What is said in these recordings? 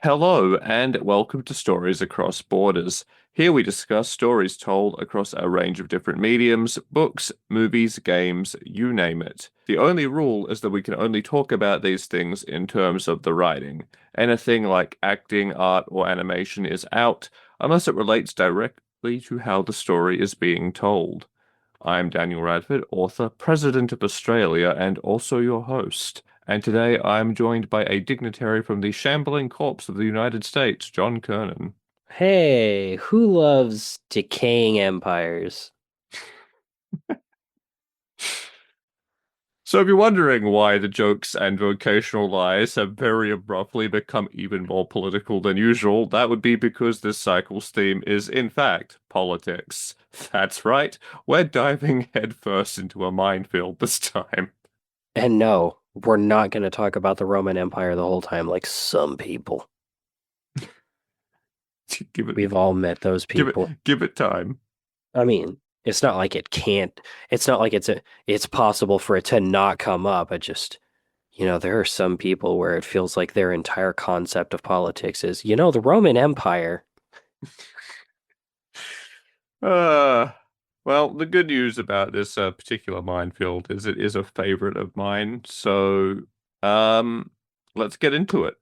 Hello, and welcome to Stories Across Borders. Here we discuss stories told across a range of different mediums, books, movies, games, you name it. The only rule is that we can only talk about these things in terms of the writing. Anything like acting, art, or animation is out, unless it relates directly to how the story is being told. I'm Daniel Radford, author, president of Australia, and also your host. And today I'm joined by a dignitary from the shambling corpse of the United States, John Kernan. Hey, who loves decaying empires? So if you're wondering why the jokes and vocational lies have very abruptly become even more political than usual, that would be because this cycle's theme is, in fact, politics. That's right, we're diving headfirst into a minefield this time. And no, we're not going to talk about the Roman Empire the whole time like some people. Give it, We've all met those people. give it time. I mean, it's not like it can't, it's not like it's possible for it to not come up. It just, there are some people where it feels like their entire concept of politics is, the Roman Empire. Uh, well, the good news about this particular minefield is it is a favorite of mine. So, um, let's get into it.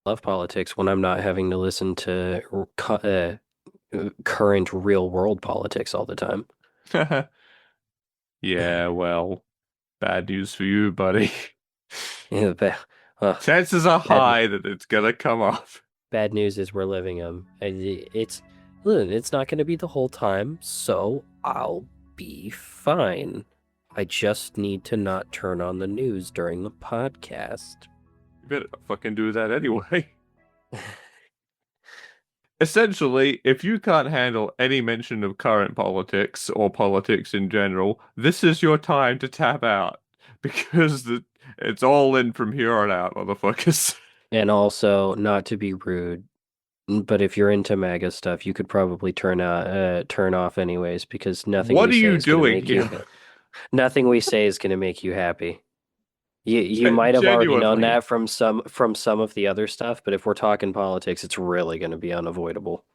Love politics when I'm not having to listen to current real world politics all the time. Yeah, well, bad news for you, buddy. Yeah, Chances are bad high that it's gonna come up. bad news is we're living them. Listen, it's not going to be the whole time, so I'll be fine. I just need to not turn on the news during the podcast. You better fucking do that anyway. Essentially, if you can't handle any mention of current politics or politics in general, this is your time to tap out because it's all in from here on out, motherfuckers. And also, not to be rude, but if you're into MAGA stuff, you could probably turn off anyways because nothing What we are say you is going to doing make you here? nothing we say is going to make you happy. You might have already known Genuinely. that from some of the other stuff, but if we're talking politics, it's really going to be unavoidable.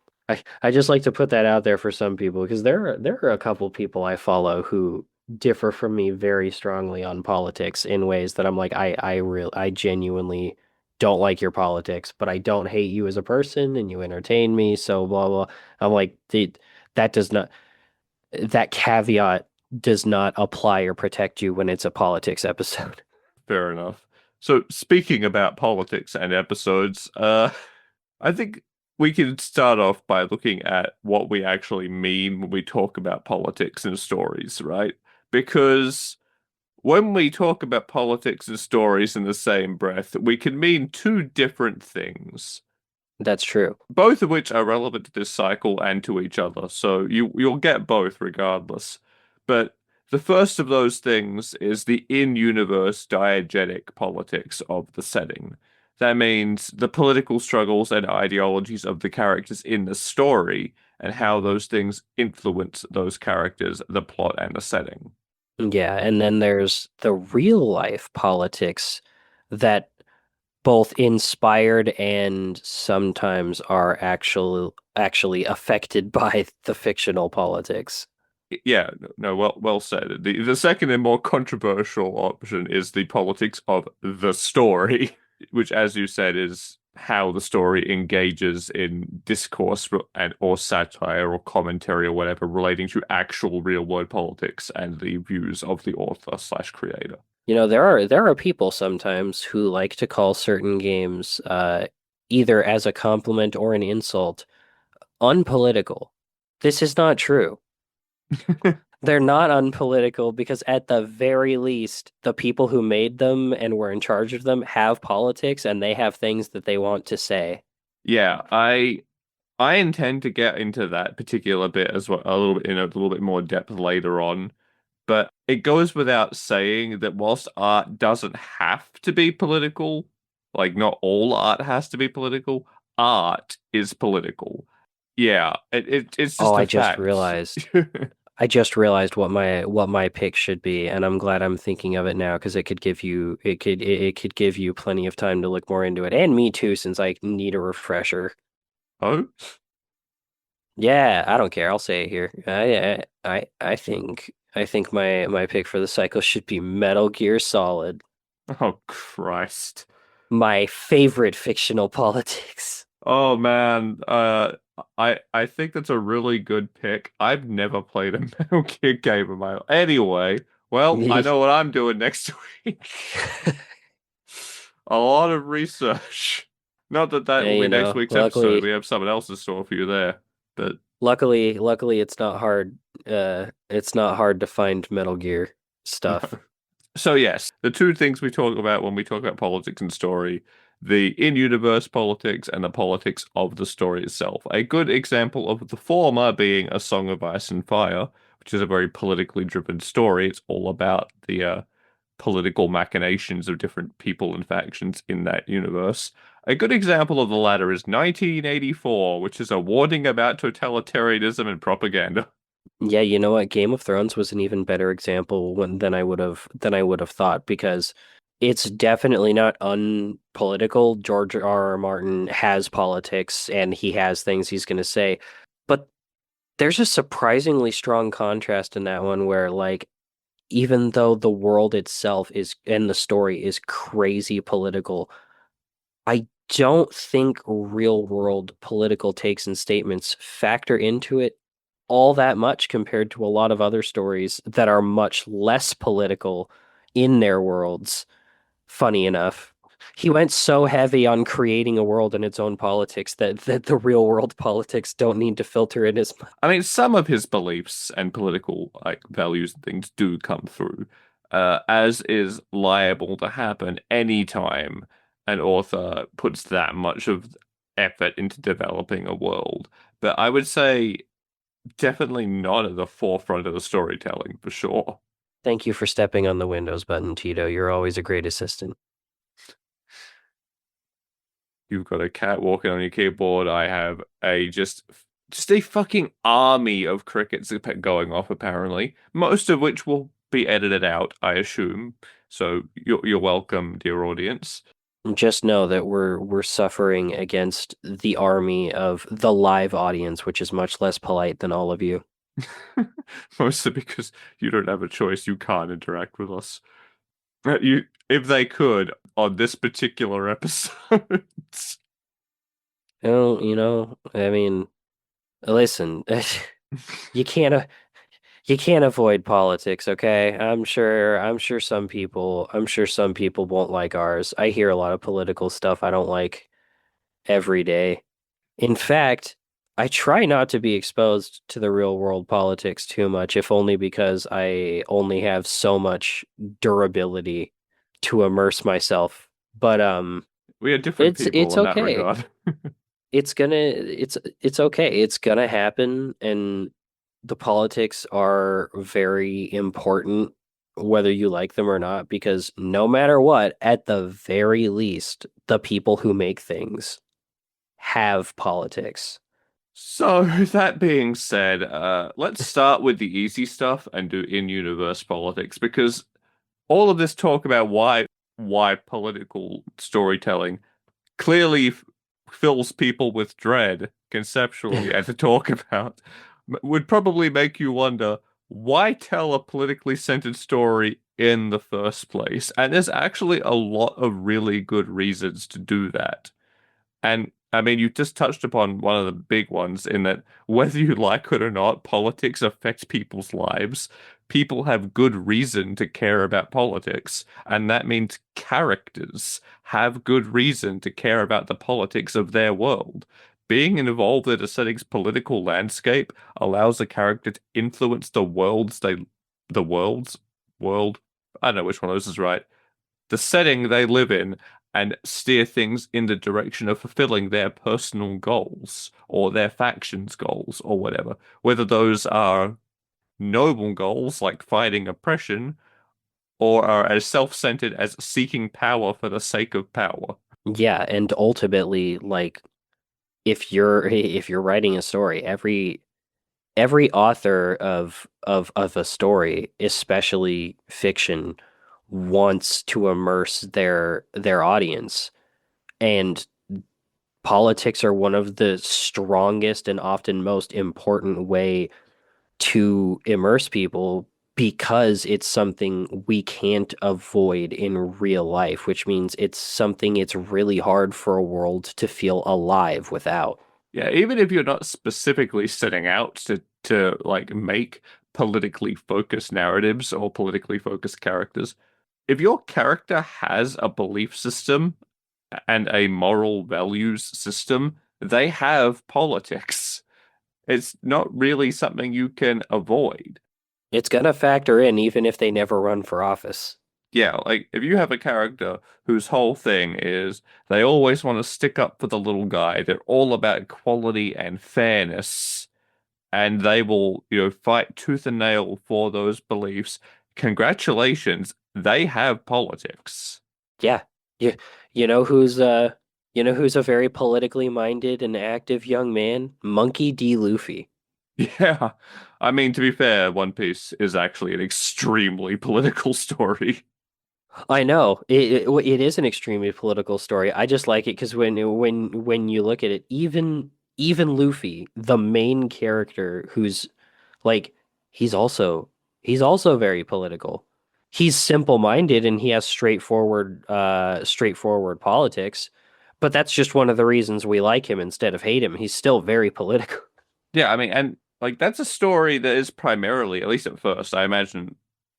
I just like to put that out there for some people because there are a couple people I follow who differ from me very strongly on politics in ways that I'm like I genuinely don't like your politics, but I don't hate you as a person and you entertain me, so blah blah. I'm like that does not that caveat does not apply or protect you when it's a politics episode. Fair enough. So, speaking about politics and episodes, I think we can start off by looking at what we actually mean when we talk about politics and stories, right? Because when we talk about politics and stories in the same breath, we can mean two different things, That's true. both of which are relevant to this cycle and to each other. So you'll get both regardless. But the first of those things is the in-universe diegetic politics of the setting. That means the political struggles and ideologies of the characters in the story and how those things influence those characters, the plot, and the setting. Yeah, and then there's the real life politics that both inspired and sometimes are actually affected by the fictional politics. Yeah, no, well said. The second and more controversial option is the politics of the story, which, as you said, is how the story engages in discourse and or satire or commentary or whatever relating to actual real world politics and the views of the author slash creator. There are people sometimes who like to call certain games either as a compliment or an insult unpolitical. This is not true. They're not unpolitical because at the very least, the people who made them and were in charge of them have politics and they have things that they want to say. Yeah, I intend to get into that particular bit as well, a little bit in a little bit more depth later on. But it goes without saying that whilst art doesn't have to be political, like not all art has to be political, art is political. Yeah, it's Oh, just a fact. I just realized what my pick should be, and I'm glad I'm thinking of it now because it could give you it could give you plenty of time to look more into it, and me too, since I need a refresher. Oh, Yeah, I don't care. I'll say it here. I think my pick for the cycle should be Metal Gear Solid, oh Christ. my favorite fictional politics. Oh man, I think that's a really good pick. I've never played a Metal Gear game in my life. Anyway, well, I know what I'm doing next week. A lot of research. Not that that will And, be next week's episode. We luckily have someone else's store for you there. But luckily it's not hard it's not hard to find Metal Gear no. stuff. So yes, the two things we talk about when we talk about politics and story, the in-universe politics and the politics of the story itself. A good example of the former being A Song of Ice and Fire, which is a very politically driven story. It's all about the political machinations of different people and factions in that universe. A good example of the latter is 1984, which is a warning about totalitarianism and propaganda. Yeah, you know what? Game of Thrones was an even better example than I would have thought because it's definitely not unpolitical. George R. R. Martin has politics and he has things he's going to say, but there's a surprisingly strong contrast in that one where like even though the world itself is and the story is crazy political, I don't think real world political takes and statements factor into it all that much compared to a lot of other stories that are much less political in their worlds. Funny enough, he went so heavy on creating a world and its own politics that the real world politics don't need to filter in as much. I mean, some of his beliefs and political like values and things do come through, as is liable to happen anytime an author puts that much of effort into developing a world. But I would say definitely not at the forefront of the storytelling for sure. Thank you for stepping on the Windows button, Tito. You're always a great assistant. You've got a cat walking on your keyboard. I have a just a fucking army of crickets going off apparently, most of which will be edited out, I assume. So you're welcome, dear audience. Just know that we're suffering against the army of the live audience, which is much less polite than all of you. Mostly because you don't have a choice. You can't interact with us. But you, if they could, on this particular episode. I mean, listen, you can't you can't avoid politics, okay? I'm sure some people won't like ours. I hear a lot of political stuff I don't like every day. In fact, I try not to be exposed to the real world politics too much, if only because I only have so much durability to immerse myself. But We are different people it's in that okay. regard. It's okay. It's gonna happen, and the politics are very important, whether you like them or not, because no matter what, at the very least, the people who make things have politics. So, that being said, let's start with the easy stuff and do in-universe politics because all of this talk about why political storytelling clearly fills people with dread conceptually and to talk about would probably make you wonder why tell a politically centered story in the first place? And there's actually a lot of really good reasons to do that. And I mean, you just touched upon one of the big ones in that whether you like it or not, politics affects people's lives. People have good reason to care about politics, and that means characters have good reason to care about the politics of their world. Being involved in a setting's political landscape allows a character to influence the world. I don't know which one of those is right, the setting they live in and steer things in the direction of fulfilling their personal goals or their faction's goals or whatever. Whether those are noble goals like fighting oppression or are as self-centered as seeking power for the sake of power. Yeah, and ultimately, like if you're writing a story, every author of a story, especially fiction, wants to immerse their audience. And politics are one of the strongest and often most important way to immerse people because it's something we can't avoid in real life, which means it's something it's really hard for a world to feel alive without. Yeah, even if you're not specifically setting out to like make politically focused narratives or politically focused characters, if your character has a belief system and a moral values system, they have politics. It's not really something you can avoid. It's gonna factor in even if they never run for office. Yeah, like if you have a character whose whole thing is they always want to stick up for the little guy, they're all about equality and fairness, and they will, fight tooth and nail for those beliefs. Congratulations, they have politics. Yeah. You you know who's a very politically minded and active young man? Monkey D. Luffy. Yeah. I mean, to be fair, One Piece is actually an extremely political story. I know it is an extremely political story. I just like it because when you look at it, even Luffy, the main character, who's like he's also he's also very political. He's simple-minded and he has straightforward politics, but that's just one of the reasons we like him instead of hate him. He's still very political. Yeah, I mean, and like that's a story that is primarily, at least at first, I imagine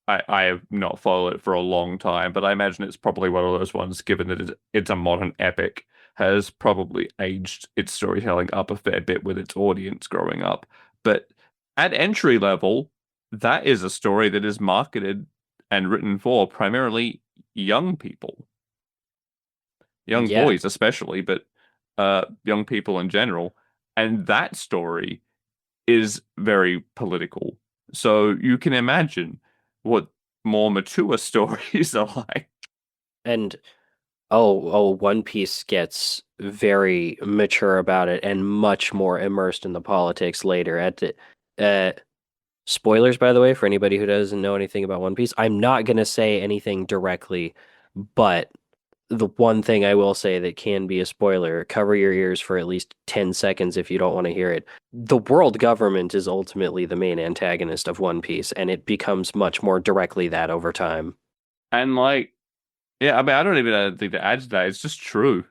I have not followed it for a long time, but I imagine it's probably one of those ones, given that it's a modern epic, has probably aged its storytelling up a fair bit with its audience growing up. But at entry level, that is a story that is marketed and written for primarily young people, young Yeah, boys especially, but young people in general. And that story is very political. So you can imagine what more mature stories are like. and One Piece gets very mature about it and much more immersed in the politics later. Spoilers, by the way, for anybody who doesn't know anything about One Piece. I'm not gonna say anything directly, but the one thing I will say that can be a spoiler, cover your ears for at least 10 seconds if you don't want to hear it. The world government is ultimately the main antagonist of One Piece, and it becomes much more directly that over time. And like, yeah, I mean, I don't even have anything to add to that. It's just true.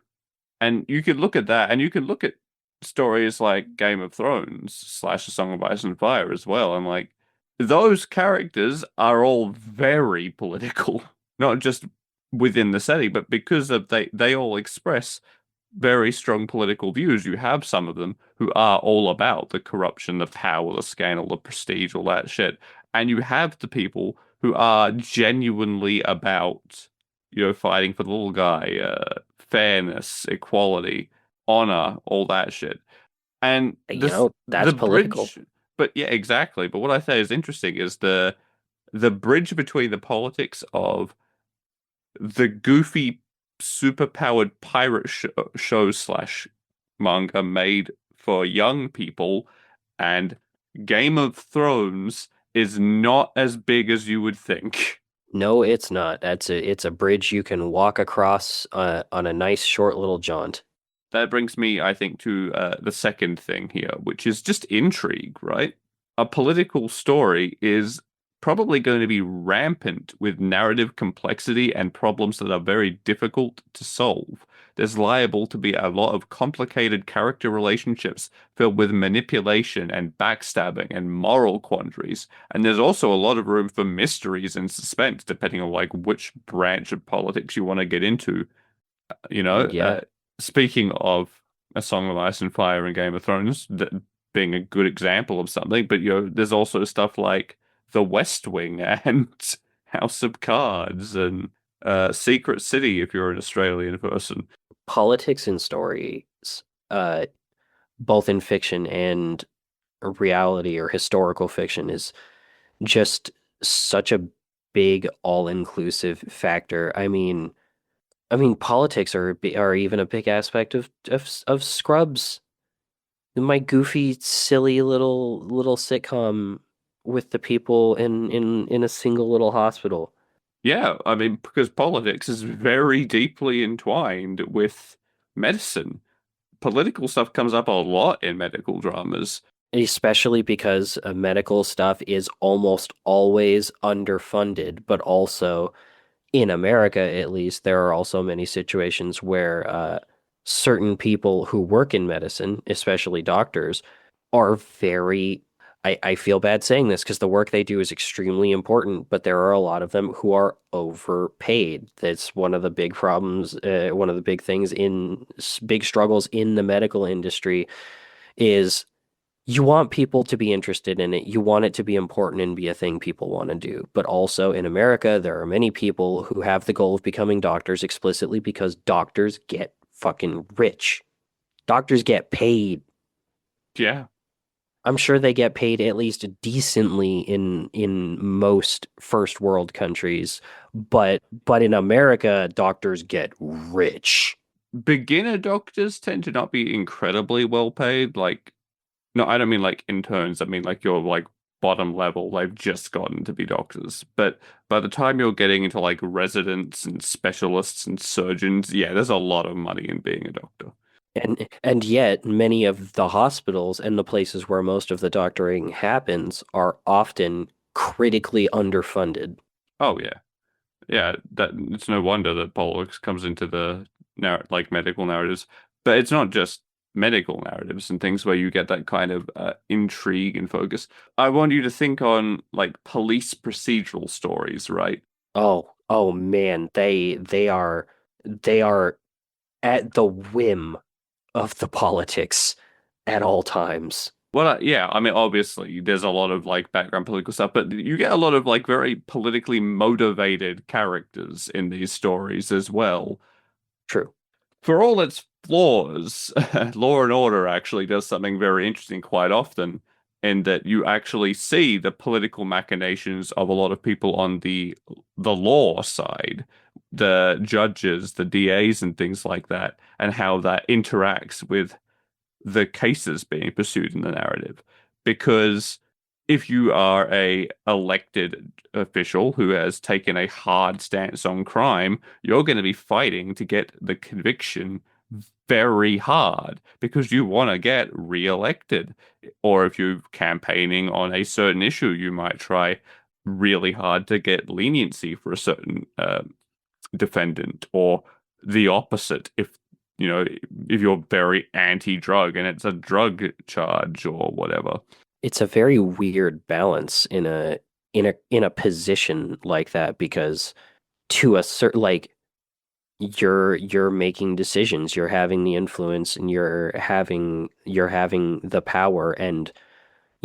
And you could look at that, and you could look at stories like Game of Thrones slash A Song of Ice and Fire as well. And like, those characters are all very political, not just within the setting, but because of they all express very strong political views. You have some of them who are all about the corruption, the power, the scandal, the prestige, all that shit. And you have the people who are genuinely about, fighting for the little guy, fairness, equality, honor, all that shit. And That's the political. bridge, but yeah, exactly. But what I say is interesting is the bridge between the politics of the goofy, superpowered pirate show slash manga made for young people, and Game of Thrones is not as big as you would think. No, it's not. It's a bridge you can walk across on a nice short little jaunt. That brings me, I think, to the second thing here, which is just intrigue, right? A political story is probably going to be rampant with narrative complexity and problems that are very difficult to solve. There's liable to be a lot of complicated character relationships filled with manipulation and backstabbing and moral quandaries. And there's also a lot of room for mysteries and suspense, depending on like which branch of politics you want to get into. You know, Yeah. speaking of A Song of Ice and Fire and Game of Thrones being a good example of something, but there's also stuff like The West Wing and House of Cards and Secret City if you're an Australian person. Politics and stories, uh, both in fiction and reality or historical fiction, is just such a big all-inclusive factor. I mean, politics are even a big aspect of Scrubs. My goofy, silly little sitcom with the people in a single little hospital. Yeah, I mean, because politics is very deeply entwined with medicine. Political stuff comes up a lot in medical dramas. Especially because medical stuff is almost always underfunded, but also in America, at least, there are also many situations where certain people who work in medicine, especially doctors, are very. I feel bad saying this because the work they do is extremely important, but there are a lot of them who are overpaid. That's one of the big problems, one of the big things in big struggles in the medical industry is you want people to be interested in it. You want it to be important and be a thing people want to do. But also in America, there are many people who have the goal of becoming doctors explicitly because doctors get fucking rich. Doctors get paid. Yeah, I'm sure they get paid at least decently in most first world countries, but in America, doctors get rich. beginner doctors tend to not be incredibly well paid. Like, no, I don't mean like interns. I mean like your like bottom level. They've just gotten to be doctors. But by the time you're getting into like residents and specialists and surgeons, yeah, there's a lot of money in being a doctor. And yet many of the hospitals and the places where most of the doctoring happens are often critically underfunded. Oh yeah. Yeah, that it's no wonder that politics comes into the narr like medical narratives, but it's not just medical narratives and things where you get that kind of intrigue and focus. I want you to think on like police procedural stories, right? Oh man, they are at the whim of the politics at all times. Well, yeah, I mean, obviously, there's a lot of like background political stuff, but you get a lot of like very politically motivated characters in these stories as well. True. For all its flaws, Law and Order actually does something very interesting quite often, in that you actually see the political machinations of a lot of people on the law side, the judges, the DAs, and things like that, and how that interacts with the cases being pursued in the narrative. Because if you are a elected official who has taken a hard stance on crime, you're going to be fighting to get the conviction very hard because you want to get re-elected. Or if you're campaigning on a certain issue, you might try really hard to get leniency for a certain defendant, or the opposite if you're very anti-drug and it's a drug charge or whatever. It's a very weird balance in a position like that because to a certain like you're making decisions, you're having the influence and you're having the power and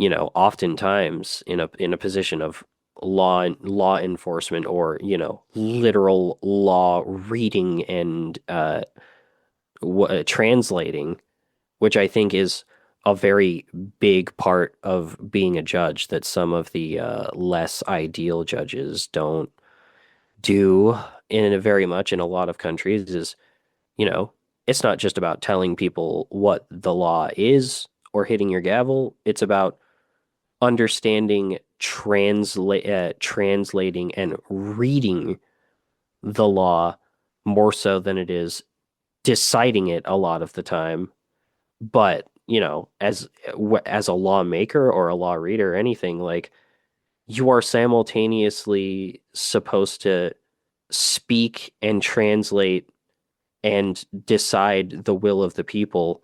oftentimes in a position of law enforcement or literal law reading and translating, which I think is a very big part of being a judge that some of the less ideal judges don't do in a very much in a lot of countries is, you know, it's not just about telling people what the law is or hitting your gavel. It's about understanding, translating and reading the law more so than it is deciding it a lot of the time. But, as a lawmaker or a law reader or anything, like you are simultaneously supposed to speak and translate and decide the will of the people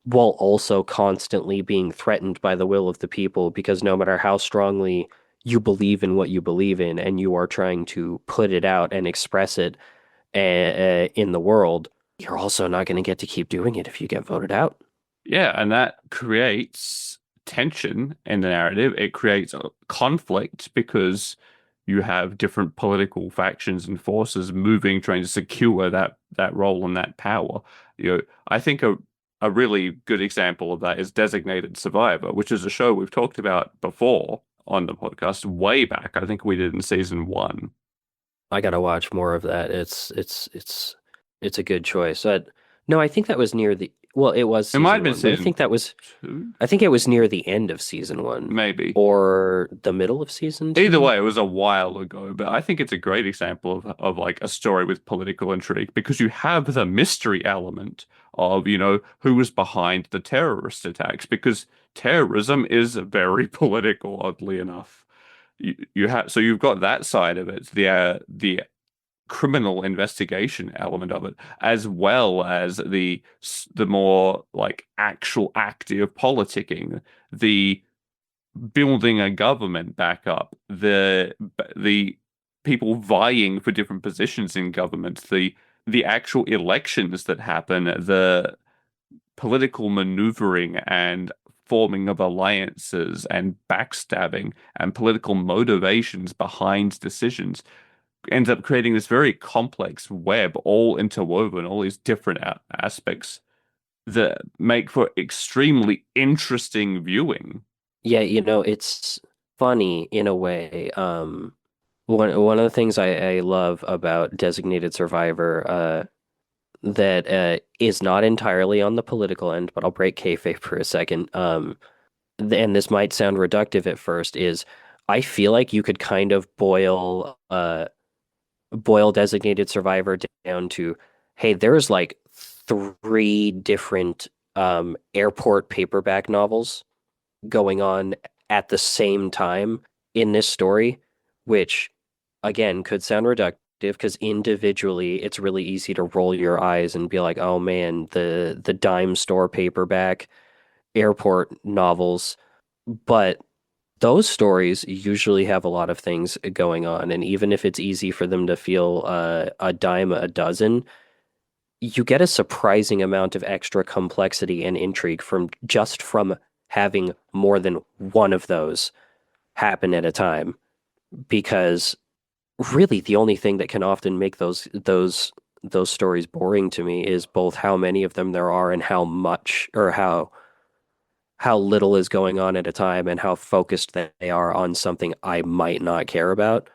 while also constantly being threatened by the will of the people because no matter how strongly you believe in what you believe in and you are trying to put it out and express it in the world, you're also not going to get to keep doing it if you get voted out. Yeah, and that creates tension in the narrative. It creates a conflict because you have different political factions and forces moving, trying to secure that role and that power. I think a really good example of that is Designated Survivor, which is a show we've talked about before on the podcast way back. I think we did in season 1. I gotta watch more of that. It's a good choice. No, I think that was near the, well, it was It might season have been one, but season two, I think it was near the end of season one maybe. or the middle of season Either two. way, it was a while ago, but I think it's a great example of like a story with political intrigue because you have the mystery element of, who was behind the terrorist attacks because terrorism is very political, oddly enough. You have so you've got that side of it, the criminal investigation element of it, as well as the more like actual active politicking, the building a government back up, the people vying for different positions in government, the actual elections that happen, the political maneuvering and forming of alliances and backstabbing and political motivations behind decisions ends up creating this very complex web, all interwoven, all these different aspects that make for extremely interesting viewing. Yeah, it's funny in a way. One of the things I love about Designated Survivor, that is not entirely on the political end, but I'll break kayfabe for a second. And this might sound reductive at first, is I feel like you could kind of boil Designated Survivor down to, hey, there's like three different airport paperback novels going on at the same time in this story, which again could sound reductive because individually it's really easy to roll your eyes and be like, oh man, the dime store paperback airport novels. But those stories usually have a lot of things going on, and even if it's easy for them to feel a dime a dozen, you get a surprising amount of extra complexity and intrigue from having more than one of those happen at a time. Because really, the only thing that can often make those stories boring to me is both how many of them there are and how much or how little is going on at a time and how focused they are on something I might not care about.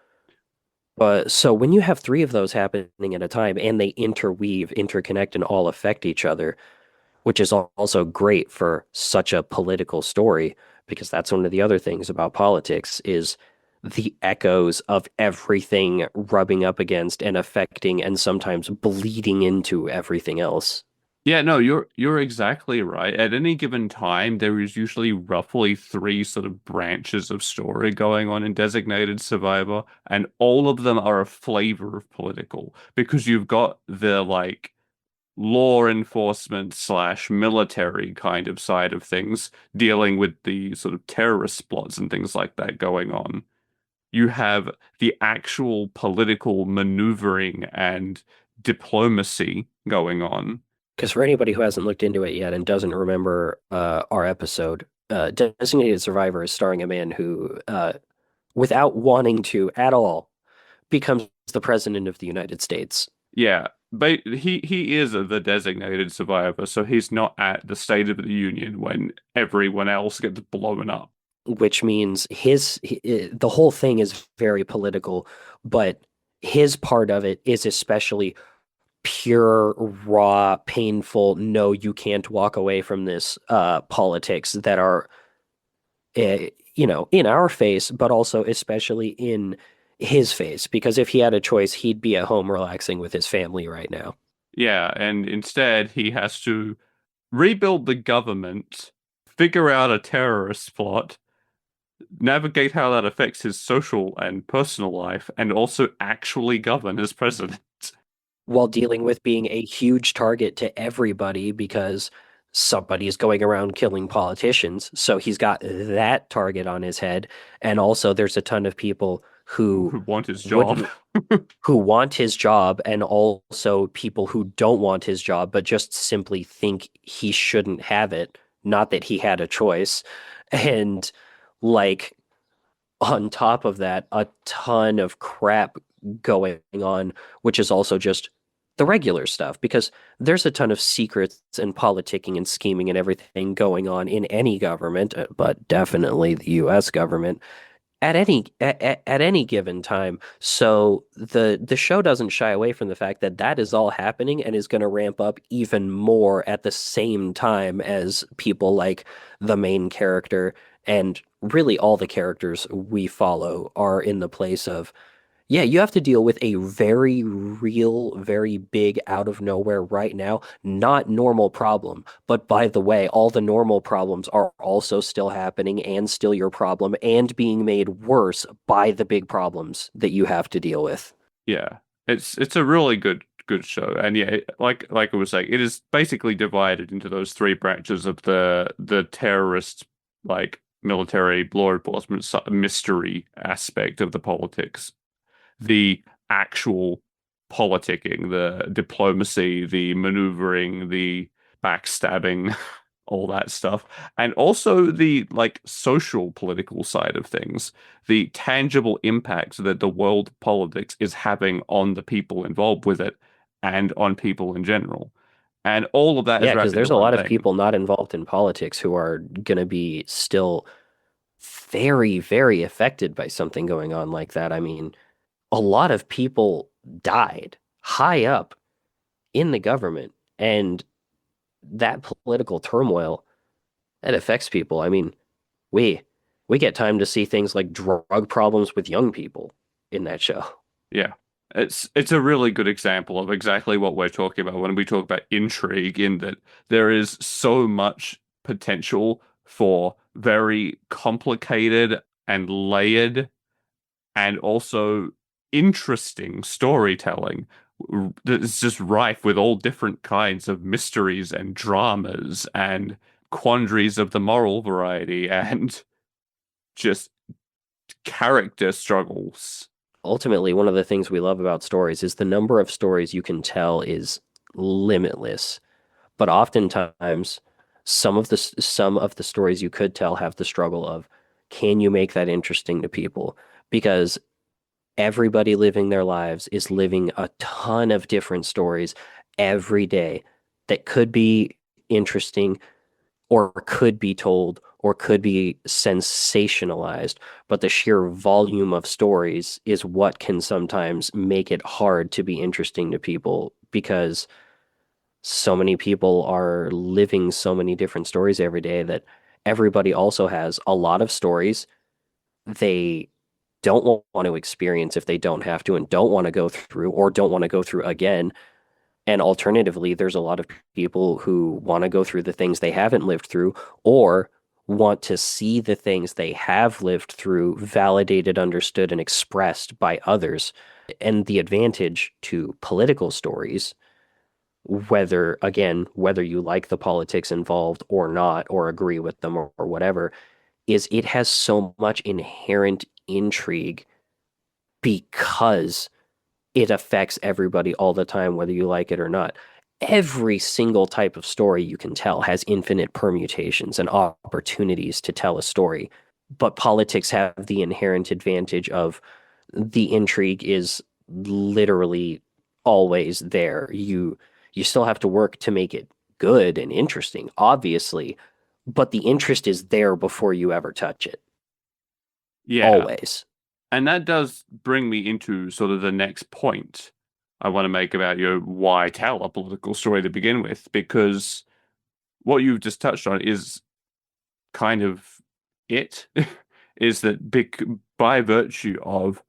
But so when you have three of those happening at a time and they interweave, interconnect, and all affect each other, which is also great for such a political story, because that's one of the other things about politics is the echoes of everything rubbing up against and affecting and sometimes bleeding into everything else. Yeah, no, you're exactly right. At any given time, there is usually roughly three sort of branches of story going on in Designated Survivor, and all of them are a flavor of political because you've got the like law enforcement slash military kind of side of things dealing with the sort of terrorist plots and things like that going on. You have the actual political maneuvering and diplomacy going on. Because for anybody who hasn't looked into it yet and doesn't remember our episode, Designated Survivor is starring a man who, without wanting to at all, becomes the president of the United States, Yeah, but he is the designated survivor, so he's not at the State of the Union when everyone else gets blown up. which means the whole thing is very political, but his part of it is especially pure, raw, painful. No, you can't walk away from this politics that are in our face, but also especially in his face. Because if he had a choice, he'd be at home relaxing with his family right now. Yeah, and instead he has to rebuild the government, figure out a terrorist plot, navigate how that affects his social and personal life, and also actually govern as president. While dealing with being a huge target to everybody because somebody is going around killing politicians. So he's got that target on his head. And also, there's a ton of people who Who want his job. wouldn't who want his job, and also people who don't want his job but just simply think he shouldn't have it, not that he had a choice. And like on top of that, a ton of crap going on, which is also just the regular stuff, because there's a ton of secrets and politicking and scheming and everything going on in any government, but definitely the US government. at any given time. So the show doesn't shy away from the fact that that is all happening and is going to ramp up even more at the same time as people like the main character and really all the characters we follow are in the place of yeah, you have to deal with a very real, very big, out of nowhere right now, not normal problem. But by the way, all the normal problems are also still happening and still your problem and being made worse by the big problems that you have to deal with. Yeah, it's a really good show, and yeah, like I was saying, it is basically divided into those three branches of the terrorist like military law enforcement mystery aspect of the politics, the actual politicking, the diplomacy, the maneuvering, the backstabbing, all that stuff, and also the like social political side of things, the tangible impact that the world politics is having on the people involved with it and on people in general. And all of that is Yeah, because wrapped into there's a one lot of thing. people not involved in politics who are going to be still very, very affected by something going on like that. I mean, a lot of people died high up in the government, and that political turmoil that affects people. I mean, we we get time to see things like drug problems with young people in that show. Yeah. It's a really good example of exactly what we're talking about when we talk about intrigue, in that there is so much potential for very complicated and layered and also interesting storytelling that's just rife with all different kinds of mysteries and dramas and quandaries of the moral variety and just character struggles. Ultimately, one of the things we love about stories is the number of stories you can tell is limitless. But oftentimes, some of the stories you could tell have the struggle of can you make that interesting to people? Because everybody living their lives is living a ton of different stories every day that could be interesting or could be told or could be sensationalized. But the sheer volume of stories is what can sometimes make it hard to be interesting to people because so many people are living so many different stories every day that everybody also has a lot of stories they don't want to experience if they don't have to and don't want to go through or don't want to go through again. And alternatively, there's a lot of people who want to go through the things they haven't lived through or want to see the things they have lived through validated, understood, and expressed by others. And the advantage to political stories, whether, again, whether you like the politics involved or not, or agree with them or whatever, is it has so much inherent intrigue because it affects everybody all the time, whether you like it or not. Every single type of story you can tell has infinite permutations and opportunities to tell a story. But politics have the inherent advantage of the intrigue is literally always there. You still have to work to make it good and interesting, obviously, but the interest is there before you ever touch it. Yeah. Always. And that does bring me into sort of the next point I want to make about why tell a political story to begin with, because what you've just touched on is kind of it, is that by virtue of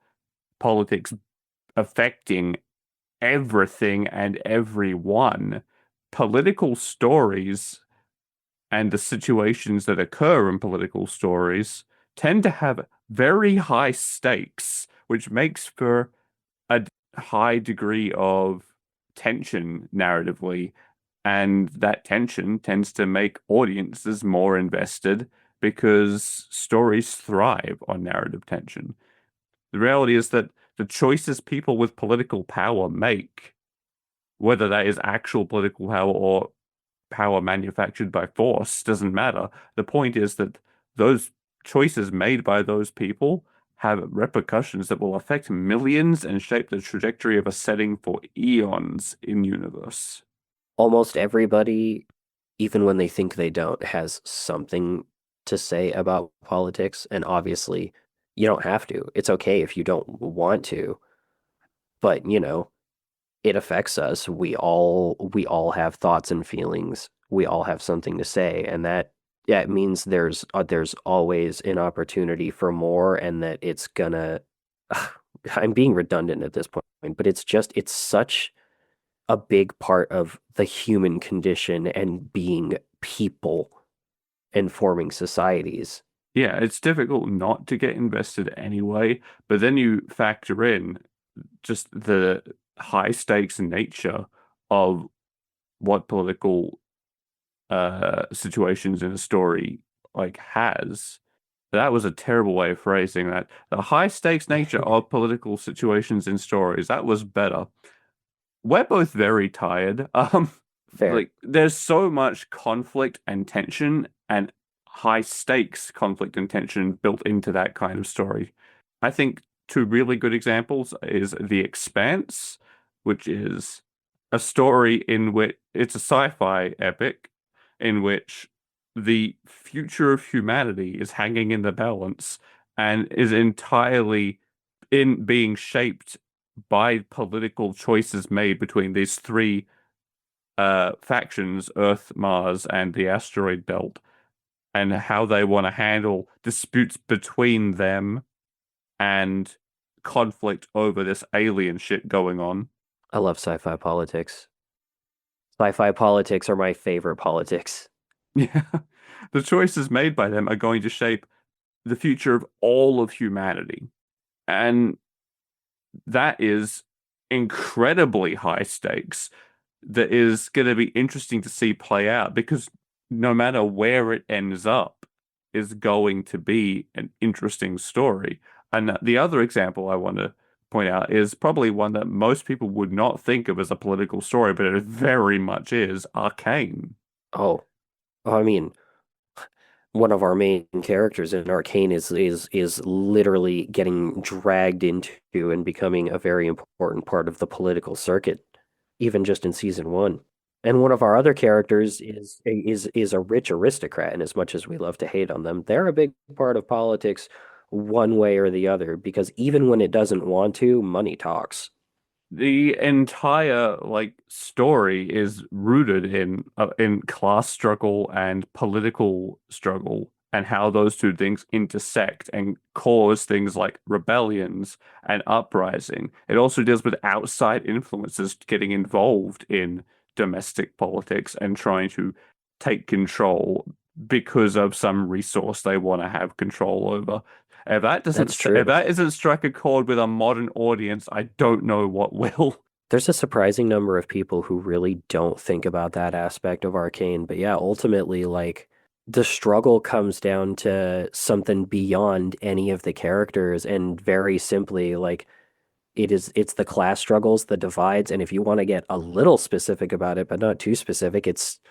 politics affecting everything and everyone, political stories and the situations that occur in political stories tend to have very high stakes, which makes for a high degree of tension narratively. And that tension tends to make audiences more invested because stories thrive on narrative tension. The reality is that the choices people with political power make, whether that is actual political power or power manufactured by force, doesn't matter. The point is that those choices made by those people have repercussions that will affect millions and shape the trajectory of a setting for eons in universe. Almost everybody, even when they think they don't, has something to say about politics. And obviously, You don't have to. It's okay if you don't want to, but it affects us. We all have thoughts and feelings. We all have something to say, and that yeah, it means there's always an opportunity for more, and that it's gonna. I'm being redundant at this point, but it's such a big part of the human condition and being people and forming societies. Yeah, it's difficult not to get invested anyway, but then you factor in just the high stakes nature of what political situations in a story like has. That was a terrible way of phrasing that. The high stakes nature of political situations in stories, that was better. We're both very tired. Fair. Like there's so much conflict and tension and high stakes conflict and tension built into that kind of story. I think two really good examples is The Expanse, which is a story in which it's a sci-fi epic in which the future of humanity is hanging in the balance and is entirely in being shaped by political choices made between these three factions, Earth, Mars, and the asteroid belt, and how they want to handle disputes between them and conflict over this alien shit going on. I love sci-fi politics. Sci-fi politics are my favorite politics. Yeah. The choices made by them are going to shape the future of all of humanity. And that is incredibly high stakes that is going to be interesting to see play out because no matter where it ends up is going to be an interesting story. And the other example I want to point out is probably one that most people would not think of as a political story, but it very much is Arcane. Oh, I mean, one of our main characters in Arcane is literally getting dragged into and becoming a very important part of the political circuit, even just in season one. And one of our other characters is a rich aristocrat, and as much as we love to hate on them, they're a big part of politics one way or the other, because even when it doesn't want to, money talks. The entire like story is rooted in class struggle and political struggle and how those two things intersect and cause things like rebellions and uprising. It also deals with outside influences getting involved in domestic politics and trying to take control because of some resource they want to have control over. That's If true. that isn't strike a chord with a modern audience, I don't know what will. There's a surprising number of people who really don't think about that aspect of Arcane. But yeah, ultimately, like the struggle comes down to something beyond any of the characters, and very simply, like it's the class struggles, the divides, and if you want to get a little specific about it, but not too specific, it's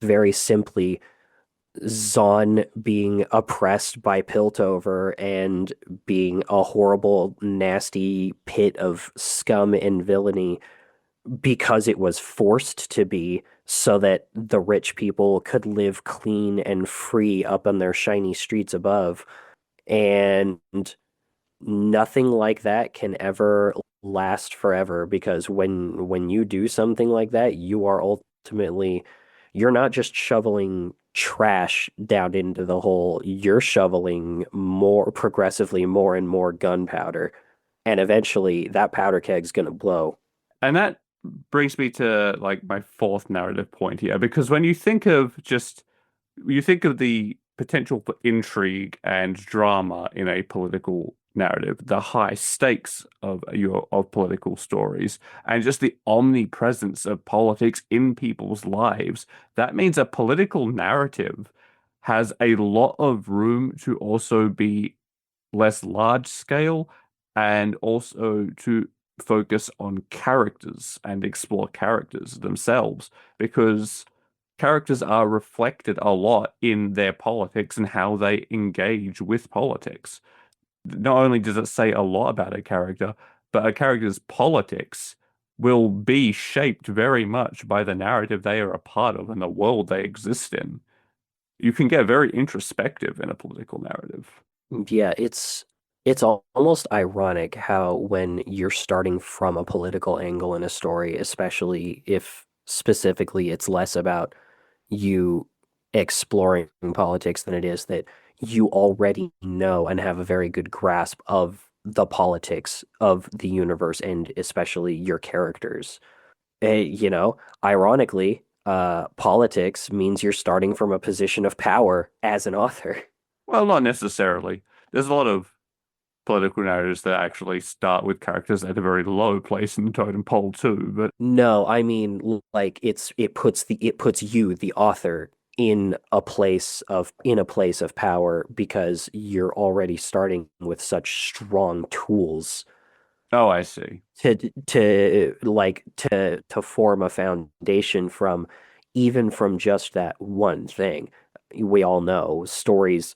very simply Zahn being oppressed by Piltover and being a horrible, nasty pit of scum and villainy because it was forced to be so that the rich people could live clean and free up on their shiny streets above. And nothing like that can ever last forever because when you do something like that, you are ultimately you're not just shoveling trash down into the hole, you're shoveling more progressively more and more gunpowder. And eventually that powder keg's gonna blow. And that brings me to like my fourth narrative point here, because when you think of the potential for intrigue and drama in a political narrative, the high stakes of political stories, and just the omnipresence of politics in people's lives, that means a political narrative has a lot of room to also be less large scale and also to focus on characters and explore characters themselves because characters are reflected a lot in their politics and how they engage with politics. Not only does it say a lot about a character, but a character's politics will be shaped very much by the narrative they are a part of and the world they exist in. You can get very introspective in a political narrative. Yeah, it's almost ironic how when you're starting from a political angle in a story, especially if specifically it's less about you exploring politics than it is that you already know and have a very good grasp of the politics of the universe and especially your characters. Ironically, politics means you're starting from a position of power as an author. Well, not necessarily. There's a lot of political narratives that actually start with characters at a very low place in the totem pole too. But No, I mean like it puts you, the author, in a place of power because you're already starting with such strong tools oh, I see. to form a foundation from even from just that one thing. We all know stories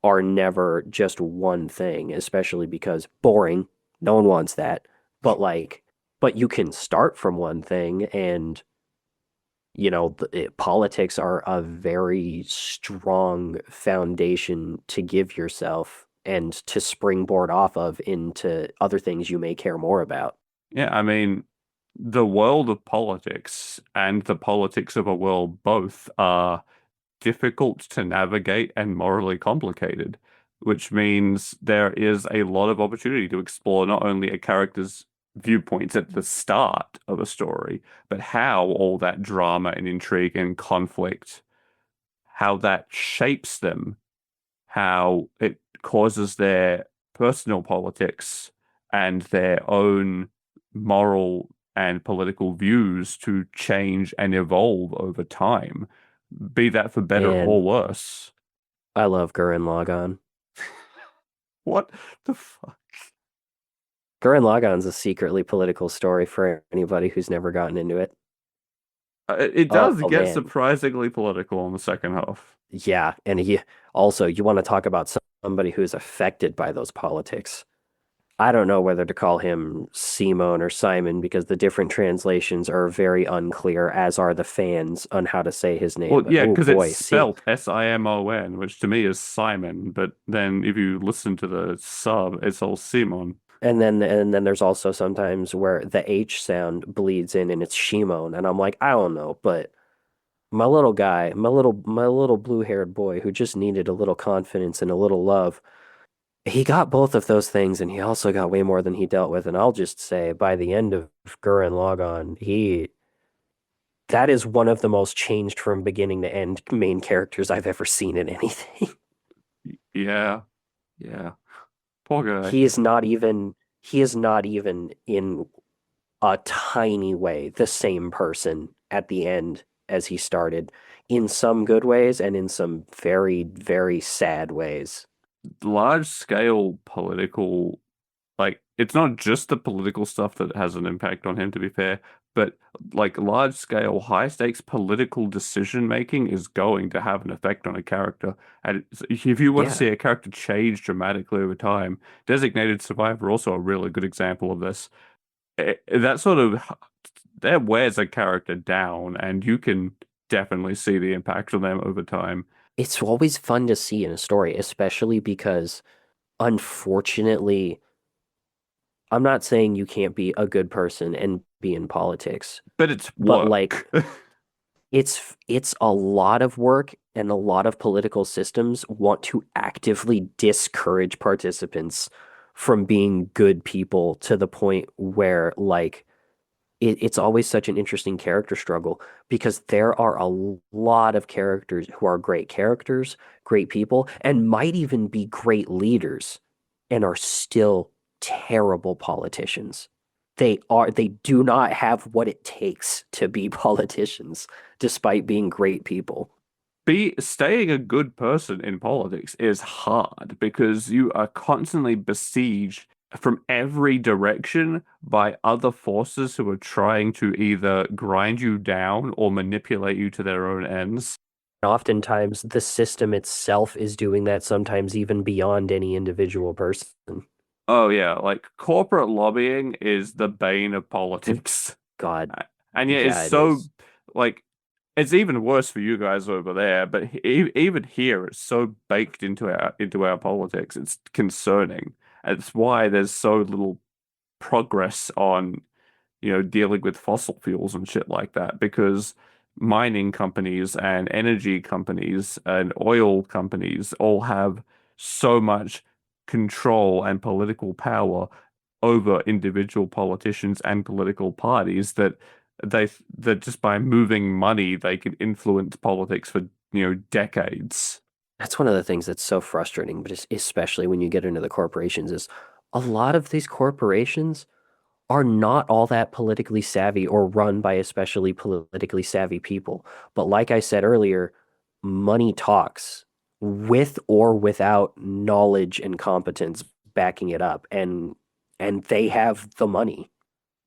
are never just one thing, especially because boring. No one wants that. But but you can start from one thing, and politics are a very strong foundation to give yourself and to springboard off of into other things you may care more about. Yeah, I mean, the world of politics and the politics of a world both are difficult to navigate and morally complicated, which means there is a lot of opportunity to explore not only a character's viewpoints at the start of a story, but how all that drama and intrigue and conflict, how that shapes them, how it causes their personal politics and their own moral and political views to change and evolve over time, be that for better And or worse. I love Gurren Lagann. What the fuck? Gurren Lagann's a secretly political story for anybody who's never gotten into it. It Oh, does oh get man, surprisingly political in the second half. yeah, and he also you want to talk about somebody who's affected by those politics. I don't know whether to call him Simon or Simon because the different translations are very unclear, as are the fans on how to say his name. Well, But yeah, oh because it's boy, see, spelt Simon, which to me is Simon, but then if you listen to the sub, it's all Simon. and then there's also sometimes where the H sound bleeds in and it's Shimon, and I'm like, I don't know, but my little guy, my little blue-haired boy who just needed a little confidence and a little love. He got both of those things, and he also got way more than he dealt with. And I'll just say, by the end of Gurren Lagann, that is one of the most changed from beginning to end main characters I've ever seen in anything. Yeah, yeah. Poor guy. He is not even he is not even in a tiny way the same person at the end as he started, in some good ways and in some very, very sad ways. Large scale political, like, it's not just the political stuff that has an impact on him, to be fair, but like large scale, high stakes political decision making is going to have an effect on a character. And if you want to Yeah, see a character change dramatically over time, Designated Survivor also a really good example of this. That sort of that wears a character down, and you can definitely see the impact on them over time. it's always fun to see in a story, especially because unfortunately, I'm not saying you can't be a good person and be in politics, But it's but like work. it's a lot of work and a lot of political systems want to actively discourage participants from being good people to the point where it's always such an interesting character struggle because there are a lot of characters who are great characters, great people, and might even be great leaders and are still terrible politicians. They do not have what it takes to be politicians despite being great people. Be staying a good person in politics is hard because you are constantly besieged from every direction by other forces who are trying to either grind you down or manipulate you to their own ends. Oftentimes, the system itself is doing that, sometimes even beyond any individual person. Oh yeah, like corporate lobbying is the bane of politics. God, And yet it's yeah, it so is. like it's even worse for you guys over there, but even here, it's so baked into our politics. It's concerning. It's why there's so little progress on, dealing with fossil fuels and shit like that, because mining companies and energy companies and oil companies all have so much control and political power over individual politicians and political parties that just by moving money they can influence politics for, decades. That's one of the things that's so frustrating, but especially when you get into the corporations, is a lot of these corporations are not all that politically savvy or run by especially politically savvy people. But like I said earlier, money talks with or without knowledge and competence backing it up. And they have the money.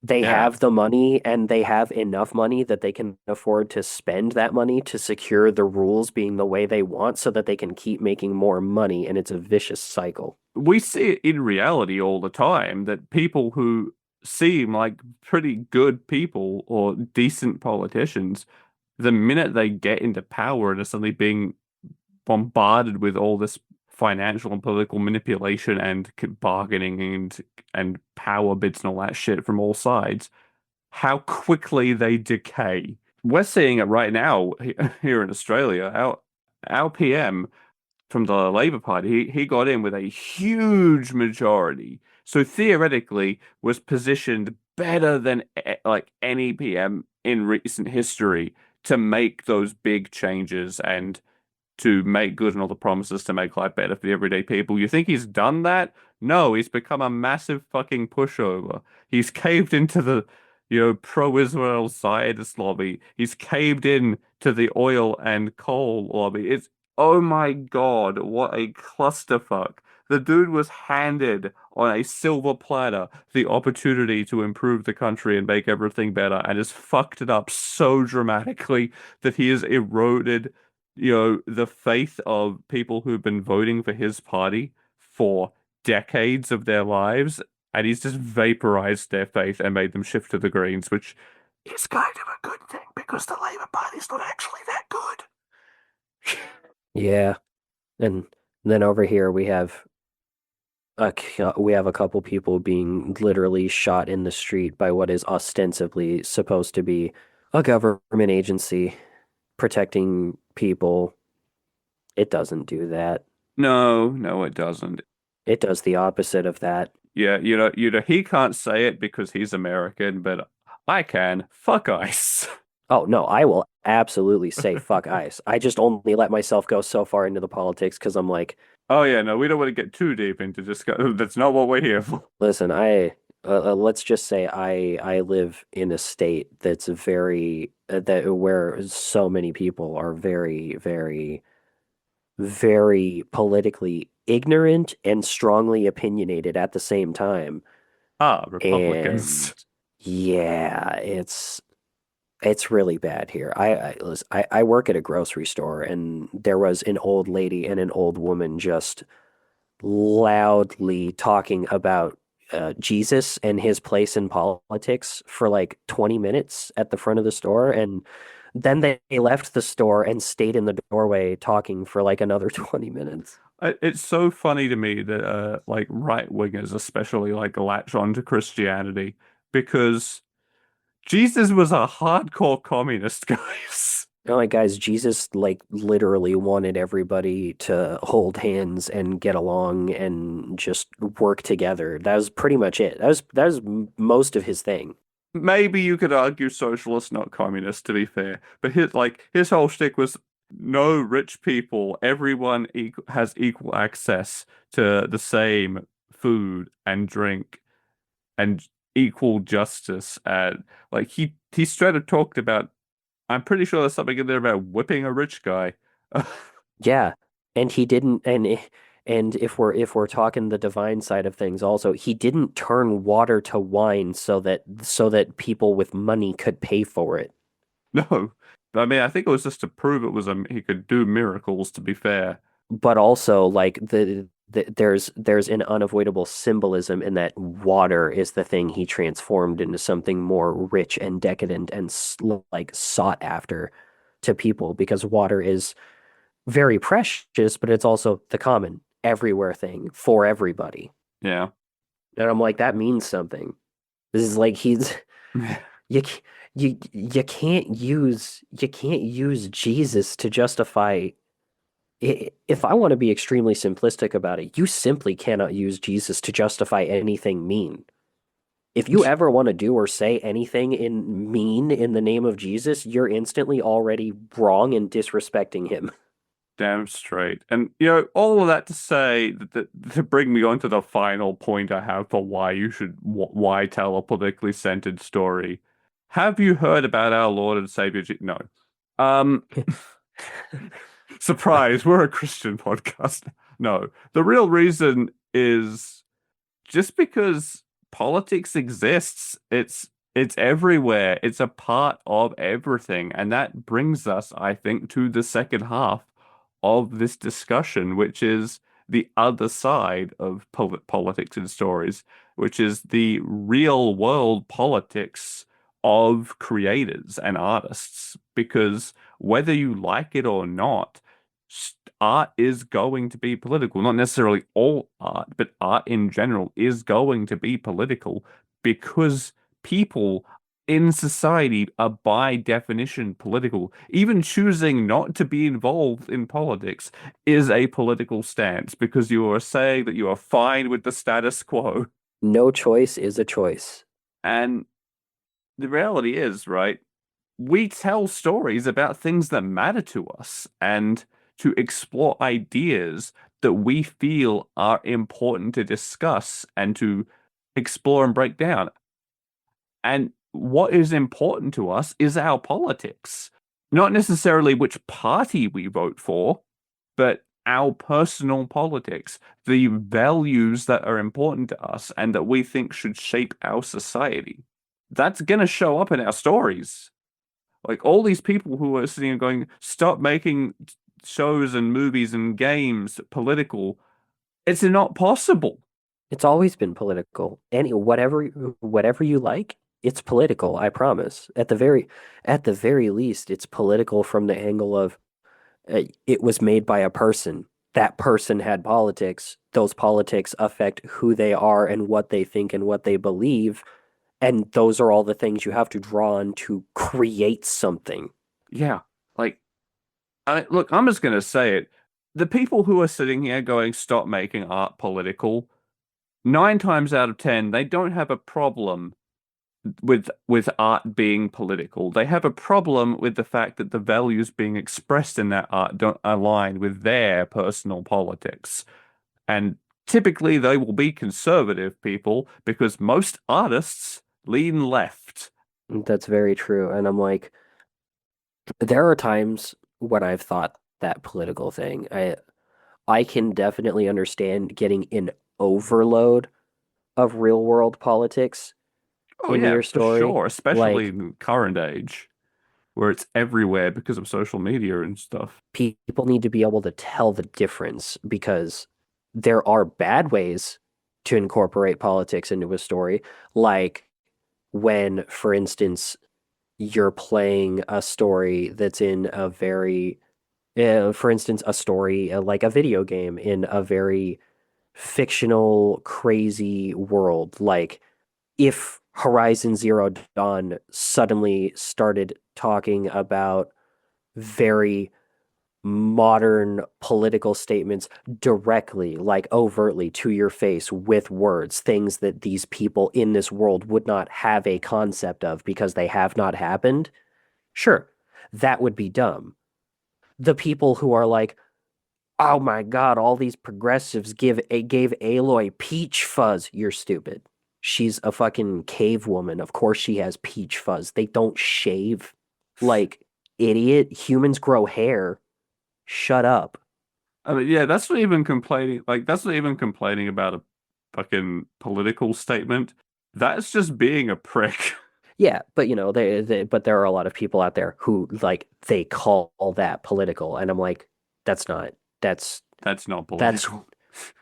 They Yeah. have the money and they have enough money that they can afford to spend that money to secure the rules being the way they want so that they can keep making more money. And it's a vicious cycle. We see it in reality all the time that people who seem like pretty good people or decent politicians, the minute they get into power and are suddenly being bombarded with all this financial and political manipulation and bargaining and power bids and all that shit from all sides, how quickly they decay. We're seeing it right now here in Australia. Our PM from the Labour Party, he got in with a huge majority. So theoretically was positioned better than like any PM in recent history to make those big changes and to make good on all the promises to make life better for the everyday people. You think he's done that? No, he's become a massive fucking pushover. He's caved into the, pro-Israel Zionist lobby. He's caved in to the oil and coal lobby. Oh my God, what a clusterfuck. The dude was handed on a silver platter the opportunity to improve the country and make everything better and has fucked it up so dramatically that he has eroded, the faith of people who've been voting for his party for decades of their lives, and he's just vaporized their faith and made them shift to the Greens, which is kind of a good thing because the Labour Party's not actually that good. Yeah. And then over here we have a couple people being literally shot in the street by what is ostensibly supposed to be a government agency protecting people. It doesn't do that. No, no, it doesn't. It does the opposite of that. Yeah, he can't say it because he's American, but I can. Fuck ICE. Oh no, I will absolutely say fuck ICE. I just only let myself go so far into the politics because I'm like, Oh yeah, no, we don't want to get too deep into discuss. That's not what we're here for. listen, let's just say I live in a state that's very that where so many people are very, very, very politically ignorant and strongly opinionated at the same time. Ah, And Republicans. yeah, it's really bad here. I work at a grocery store, and there was an old lady and an old woman just loudly talking about Jesus and his place in politics for like 20 minutes at the front of the store. And then they left the store and stayed in the doorway talking for like another 20 minutes. It's so funny to me that like right wingers especially like latch on to Christianity because Jesus was a hardcore communist, guys. You know, like, guys, Jesus, like, literally wanted everybody to hold hands and get along and just work together. That was pretty much it. That was most of his thing. Maybe you could argue socialist, not communist, to be fair. But his whole shtick was no rich people. Everyone has equal access to the same food and drink and equal justice. And like he straight up talked about. I'm pretty sure there's something in there about whipping a rich guy. Yeah, and he didn't, and if we're talking the divine side of things, also, he didn't turn water to wine so that people with money could pay for it. No, I mean I think it was just to prove it was he could do miracles. To be fair. But also, like, there's an unavoidable symbolism in that water is the thing he transformed into something more rich and decadent and like sought after. to people because water is very precious, but it's also the common everywhere thing for everybody. Yeah. And I'm like, that means something. This is like he's you you can't use Jesus to justify if I want to be extremely simplistic about it, you simply cannot use Jesus to justify anything mean. If you ever want to do or say anything in mean in the name of Jesus, you're instantly already wrong and disrespecting him. Damn straight. And all of that to say to bring me on to the final point I have for why you should why tell a politically centered story. Have you heard about our Lord and Savior? No. Um, Surprise, we're a Christian podcast. No, the real reason is just because politics exists. It's everywhere. It's a part of everything, and that brings us, I think, to the second half of this discussion, which is the other side of politics and stories, which is the real world politics of creators and artists. Because whether you like it or not, art is going to be political. Not necessarily all art, but art in general is going to be political because people in society are by definition political. Even choosing not to be involved in politics is a political stance because you are saying that you are fine with the status quo. No choice is a choice. And the reality is, right, we tell stories about things that matter to us and to explore ideas that we feel are important to discuss and to explore and break down. And what is important to us is our politics, not necessarily which party we vote for, but our personal politics, the values that are important to us and that we think should shape our society. That's going to show up in our stories. Like all these people who are sitting and going, stop making shows and movies and games political. It's not possible. It's always been political. Any whatever you like, it's political, I promise. At the very least, it's political from the angle of it was made by a person. That person had politics. Those politics affect who they are and what they think and what they believe. And those are all the things you have to draw on to create something. Yeah. Like, look, I'm just going to say it. The people who are sitting here going, stop making art political, 9 times out of 10, they don't have a problem with art being political. They have a problem with the fact that the values being expressed in that art don't align with their personal politics. And typically they will be conservative people because most artists lean left. That's very true. And I'm like, there are times when I've thought that political thing. I can definitely understand getting an overload of real world politics Oh in yeah, your for story. sure, especially Like in the current age where it's everywhere because of social media and stuff. people need to be able to tell the difference because there are bad ways to incorporate politics into a story. Like when, for instance, you're playing a story that's in a very, for instance, a story like a video game in a very fictional, crazy world. Like if Horizon Zero Dawn suddenly started talking about very modern political statements directly, like overtly to your face with words, things that these people in this world would not have a concept of because they have not happened, sure, that would be dumb. The people who are like, oh my God, all these progressives gave Aloy peach fuzz. You're stupid. She's a fucking cave woman. Of course she has peach fuzz. They don't shave. Like, idiot. Humans grow hair. Shut up. I mean, yeah, that's not even complaining. Like, that's not even complaining about a fucking political statement. That's just being a prick. Yeah, but but there are a lot of people out there who like they call that political, and I'm like, that's not. That's That's not that's political.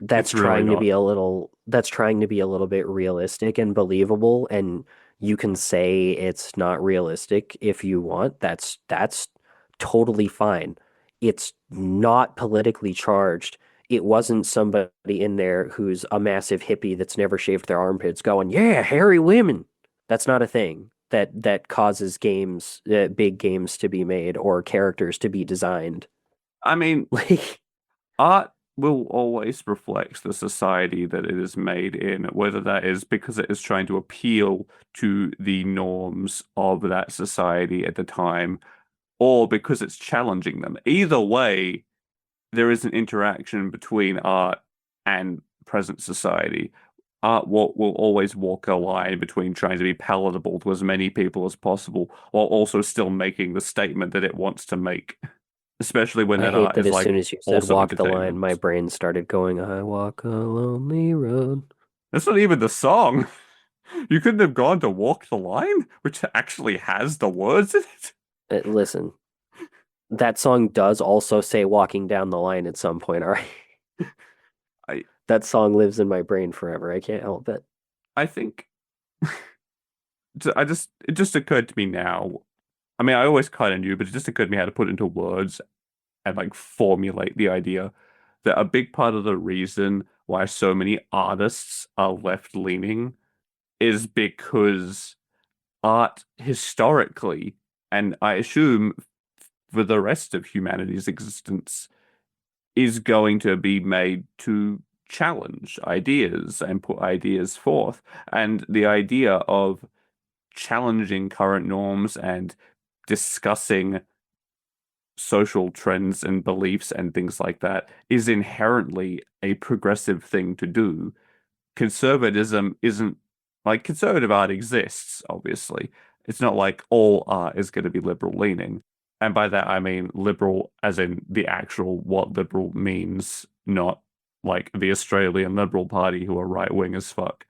It's really not. that's trying to be a little bit realistic and believable, and you can say it's not realistic if you want. That's totally fine. It's not politically charged. It wasn't somebody in there who's a massive hippie that's never shaved their armpits going, yeah, hairy women. That's not a thing that causes games, big games to be made or characters to be designed. I mean, Like, art will always reflect the society that it is made in, whether that is because it is trying to appeal to the norms of that society at the time, or because it's challenging them. Either way, there is an interaction between art and present society. Art will always walk a line between trying to be palatable to as many people as possible while also still making the statement that it wants to make, especially when I that hate art that is as like soon as you said also walk the line, my entertainment. brain started going, I walk a lonely road. That's not even the song. You couldn't have gone to Walk the Line, which actually has the words in it. Listen, that song does also say walking down the line at some point, all right? I That song lives in my brain forever. I can't help it. I think it just occurred to me now. I mean, I always kind of knew, but it just occurred to me how to put it into words and like formulate the idea that a big part of the reason why so many artists are left-leaning is because art historically, and I assume for the rest of humanity's existence, is going to be made to challenge ideas and put ideas forth. And the idea of challenging current norms and discussing social trends and beliefs and things like that is inherently a progressive thing to do. Conservatism isn't like conservative art exists, obviously. It's not like all art is going to be liberal leaning. And by that I mean liberal as in the actual what liberal means, not like the Australian Liberal Party who are right wing as fuck,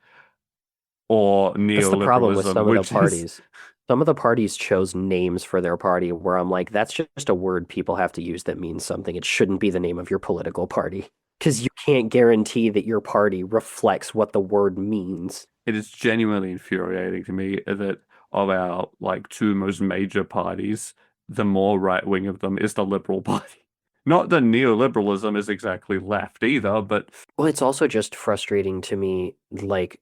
or That's the problem with neoliberalism, some of the which is parties. Some of the parties chose names for their party where I'm like, that's just a word people have to use that means something. It shouldn't be the name of your political party. Because you can't guarantee that your party reflects what the word means. it is genuinely infuriating to me that of our like two most major parties, the more right wing of them is the Liberal Party. Not that neoliberalism is exactly left either, but Well, it's also just frustrating to me, like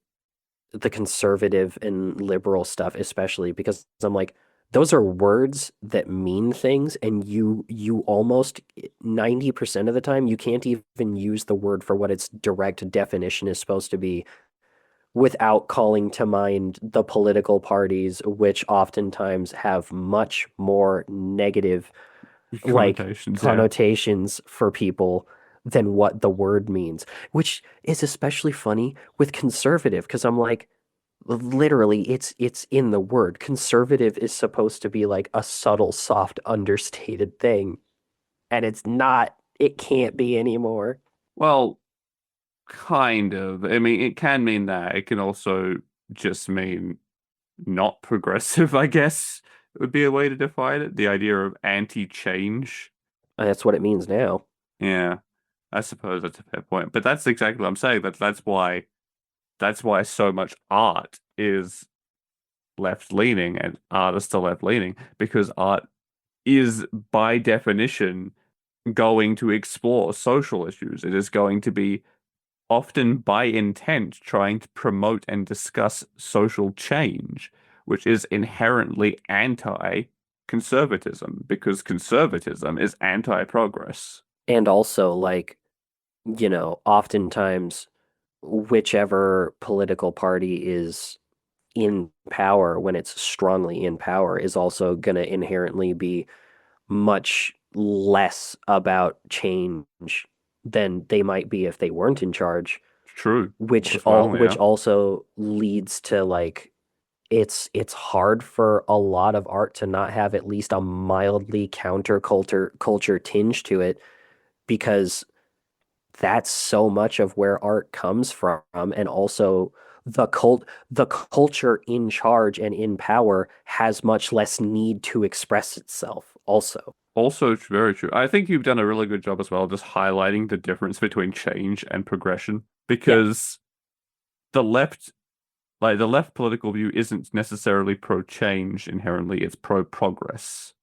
the conservative and liberal stuff, especially because I'm like, those are words that mean things, and you almost 90% of the time you can't even use the word for what its direct definition is supposed to be without calling to mind the political parties, which oftentimes have much more negative like connotations, yeah. connotations for people than what the word means, which is especially funny with conservative because I'm like, literally it's in the word. Conservative is supposed to be like a subtle, soft, understated thing, and it's not. It can't be anymore. Well, kind of. I mean, it can mean that. It can also just mean not progressive, I guess, would be a way to define it. The idea of anti-change. And that's what it means now. Yeah, I suppose that's a fair point. But that's exactly what I'm saying. That's why so much art is left-leaning and artists are left-leaning because art is by definition going to explore social issues. It is going to be often by intent trying to promote and discuss social change, which is inherently anti-conservatism because conservatism is anti-progress. And also, like, oftentimes, whichever political party is in power, when it's strongly in power, is also going to inherently be much less about change than they might be if they weren't in charge, True, as well, which yeah. also leads to like it's hard for a lot of art to not have at least a mildly counter culture tinge to it because that's so much of where art comes from, and also the culture in charge and in power has much less need to express itself also. Also, very true. I think you've done a really good job as well, just highlighting the difference between change and progression, Yeah, because the left, like the left political view, isn't necessarily pro change inherently; it's pro progress.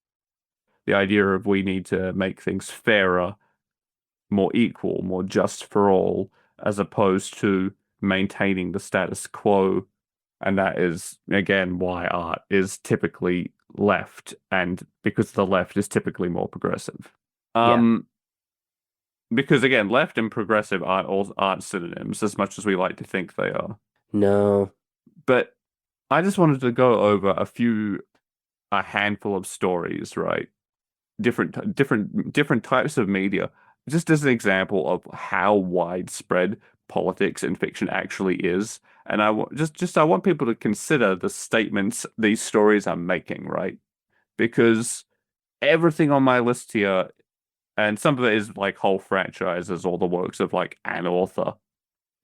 The idea of we need to make things fairer, more equal, more just for all, as opposed to maintaining the status quo. And that is, again, why art is typically left, and because the left is typically more progressive. Yeah. Um, because again, left and progressive aren't synonyms as much as we like to think they are. No. But I just wanted to go over a handful of stories, right? Different types of media, just as an example of how widespread politics and fiction actually is. And I want people to consider the statements these stories are making, right? Because everything on my list here, and some of it is like whole franchises or the works of like an author,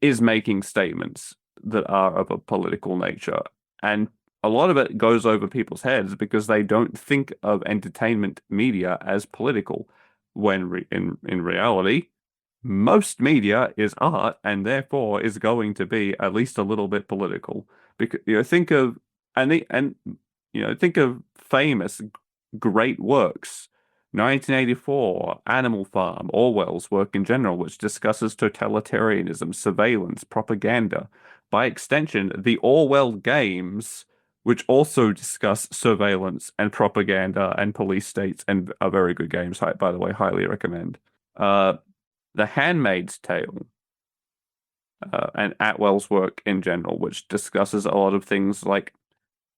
is making statements that are of a political nature. And a lot of it goes over people's heads because they don't think of entertainment media as political, when in reality, most media is art and therefore is going to be at least a little bit political. Because think of and think of famous great works. 1984, Animal Farm, Orwell's work in general, which discusses totalitarianism, surveillance, propaganda. By extension, the Orwell games, which also discuss surveillance and propaganda and police states, and are very good games, by the way, highly recommend. The Handmaid's Tale, and Atwell's work in general, which discusses a lot of things like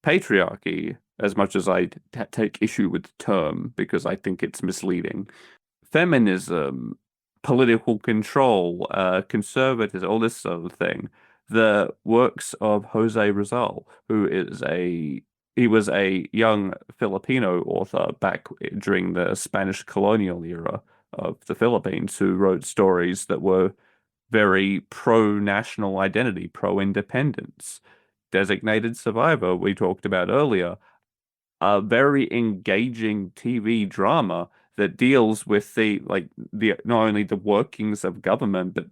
patriarchy, as much as I take issue with the term because I think it's misleading, feminism, political control, conservatism, all this sort of thing. The works of Jose Rizal, he was a young Filipino author back during the Spanish colonial era of the Philippines, who wrote stories that were very pro-national identity, pro-independence. Designated Survivor, we talked about earlier, a very engaging TV drama that deals with the not only the workings of government, but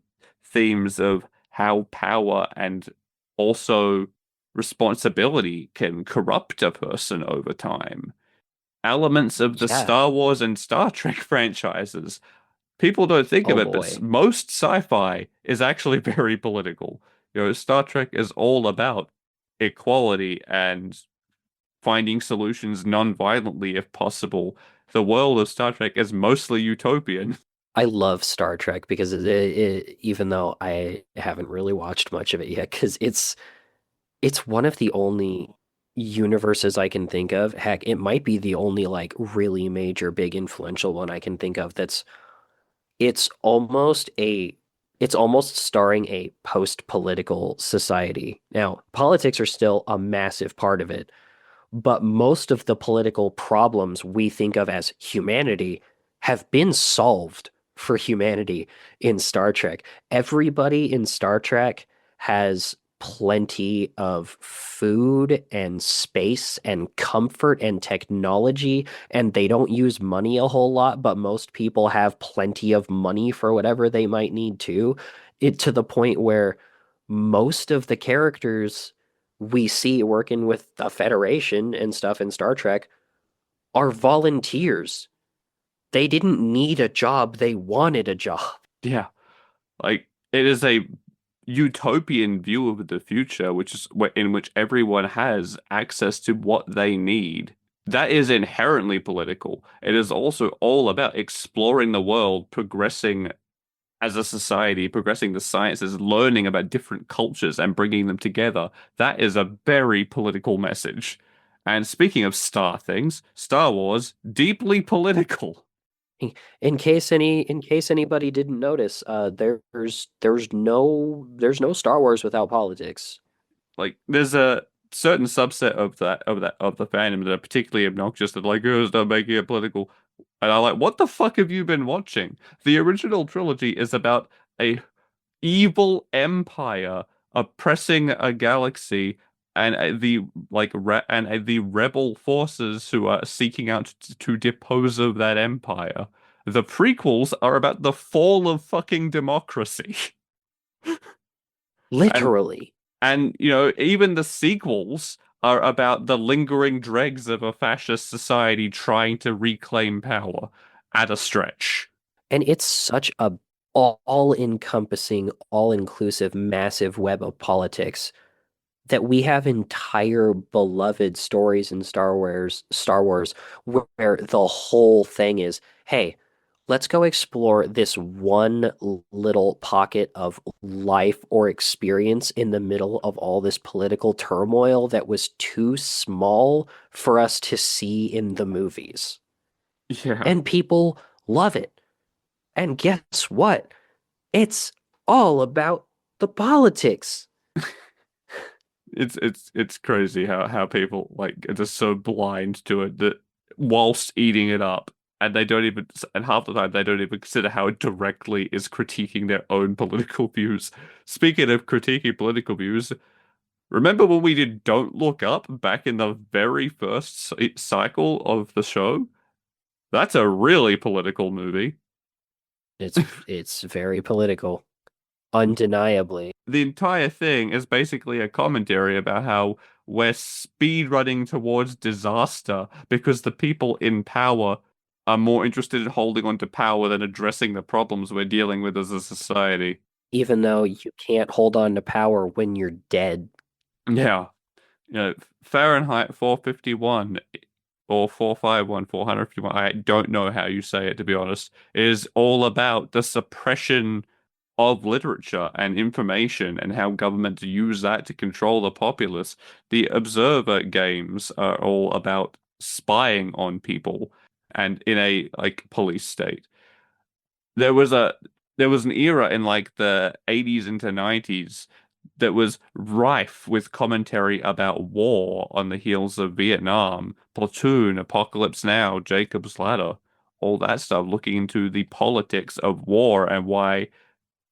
themes of how power and also responsibility can corrupt a person over time. Elements of the Yeah. Star Wars and Star Trek franchises. People don't think of Oh it, but boy. most sci-fi is actually very political. Star Trek is all about equality and finding solutions non-violently if possible. The world of Star Trek is mostly utopian. I love Star Trek because even though I haven't really watched much of it yet, because it's one of the only universes I can think of. Heck, it might be the only like really major, big, influential one I can think of that's it's almost a it's almost starring a post-political society. Now, politics are still a massive part of it, but most of the political problems we think of as humanity have been solved for humanity in Star Trek. Everybody in Star Trek has plenty of food and space and comfort and technology, and they don't use money a whole lot, but most people have plenty of money for whatever they might need to. It to the point where most of the characters we see working with the Federation and stuff in Star Trek are volunteers. They didn't need a job, they wanted a job. Yeah, like it is a utopian view of the future, in which everyone has access to what they need. That is inherently political. It is also all about exploring the world, progressing as a society, progressing the sciences, learning about different cultures and bringing them together. That is a very political message. And speaking of star things, Star Wars, deeply political. In case anybody didn't notice, there's no Star Wars without politics. Like, there's a certain subset of the fandom that are particularly obnoxious that like, oh, stop making it political. And I'm like, what the fuck have you been watching? The original trilogy is about a evil empire oppressing a galaxy, and the rebel forces who are seeking out to depose of that empire. The prequels are about the fall of fucking democracy. And Literally. even the sequels are about the lingering dregs of a fascist society trying to reclaim power at a stretch. And it's such a all-encompassing, all-inclusive, massive web of politics that we have entire beloved stories in Star Wars, where the whole thing is, hey, let's go explore this one little pocket of life or experience in the middle of all this political turmoil that was too small for us to see in the movies. Yeah. And people love it. And guess what? It's all about the politics. It's crazy how people like are just so blind to it that whilst eating it up, and they don't even, and half the time they don't even consider how it directly is critiquing their own political views. Speaking of critiquing political views, remember when we did Don't Look Up back in the very first cycle of the show? That's a really political movie. It's very political, undeniably. The entire thing is basically a commentary about how we're speed running towards disaster because the people in power are more interested in holding on to power than addressing the problems we're dealing with as a society. Even though you can't hold on to power when you're dead. Yeah. You know, Fahrenheit 451 or 451, 451, I don't know how you say it to be honest, is all about the suppression of literature and information and how governments use that to control the populace. The Observer games are all about spying on people and in a like police state. There was a there was an era in like the 80s into 90s that was rife with commentary about war on the heels of Vietnam, Platoon, Apocalypse Now, Jacob's Ladder, all that stuff, looking into the politics of war and why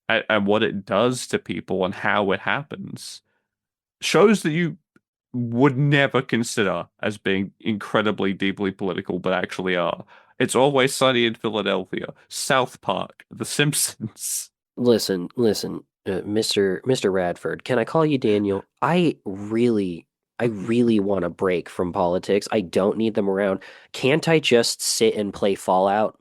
and what it does to people and how it happens. Shows that you would never consider as being incredibly deeply political, but actually are. It's Always Sunny in Philadelphia, South Park, The Simpsons. Listen, Mr. Radford, can I call you Daniel? I really want a break from politics. I don't need them around. Can't I just sit and play Fallout?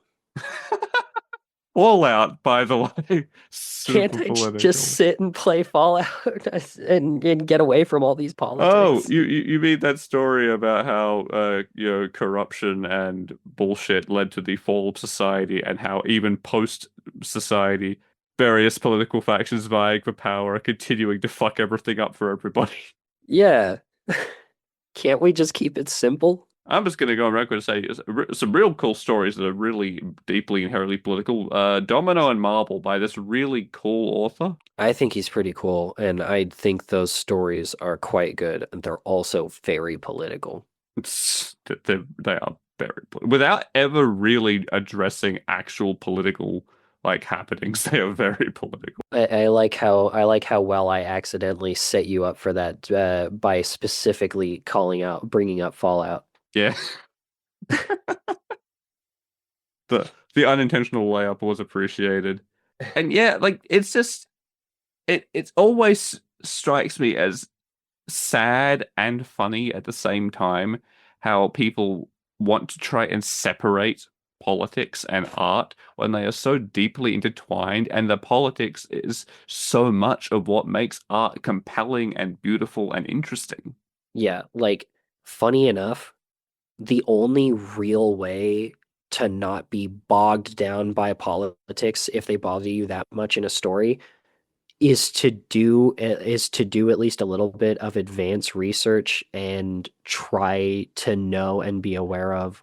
Fallout, by the way, Can't super I just political. sit and play Fallout and get away from all these Oh, politics? you mean that story about how corruption and bullshit led to the fall of society and how even post society various political factions vying for power are continuing to fuck everything up for everybody. Yeah. Can't we just keep it simple? I'm just gonna go on record and say some real cool stories that are really deeply inherently political. Domino and Marble by this really cool author. I think he's pretty cool, and I think those stories are quite good, and they're also very political. They are very without ever really addressing actual political like happenings. They are very political. I like how well I accidentally set you up for that by specifically bringing up Fallout. Yeah, the unintentional layup was appreciated, and yeah, like it's just it always strikes me as sad and funny at the same time how people want to try and separate politics and art when they are so deeply intertwined, and the politics is so much of what makes art compelling and beautiful and interesting. Yeah, like funny enough, the only real way to not be bogged down by politics if they bother you that much in a story is to do at least a little bit of advanced research and try to know and be aware of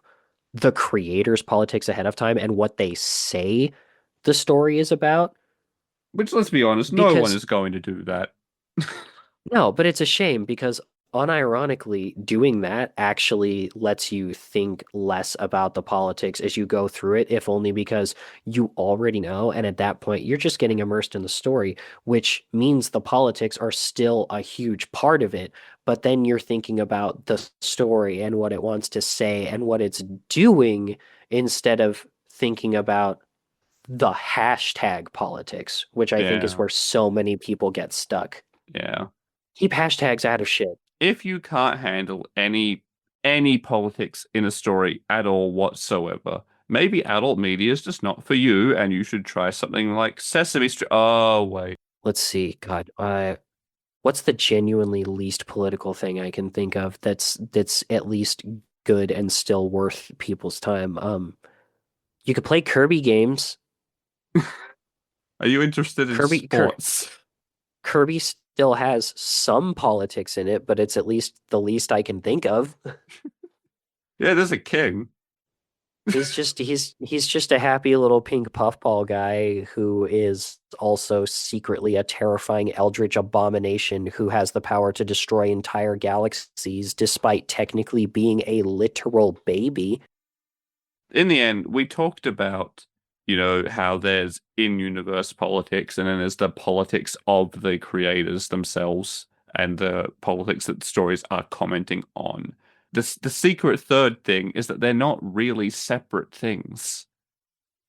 the creator's politics ahead of time and what they say the story is about. Which, let's be honest, no one Because is going to do that. no, but it's a shame because unironically, doing that actually lets you think less about the politics as you go through it, if only because you already know. And at that point, you're just getting immersed in the story, which means the politics are still a huge part of it. But then you're thinking about the story and what it wants to say and what it's doing instead of thinking about the hashtag politics, which I think is Yeah, where so many people get stuck. yeah. Keep hashtags out of shit. if you can't handle any politics in a story at all whatsoever, maybe adult media is just not for you, and you should try something like Sesame Street. Oh, wait. Let's see. God, what's the genuinely least political thing I can think of that's at least good and still worth people's time? You could play Kirby games. Are you interested in Kirby Kir sports? Kirby still has some politics in it, but it's at least the least I can think of. Yeah, there's a king. He's just a happy little pink puffball guy who is also secretly a terrifying eldritch abomination who has the power to destroy entire galaxies despite technically being a literal baby. In the end, we talked about, how there's in-universe politics and then there's the politics of the creators themselves and the politics that stories are commenting on. The secret third thing is that they're not really separate things.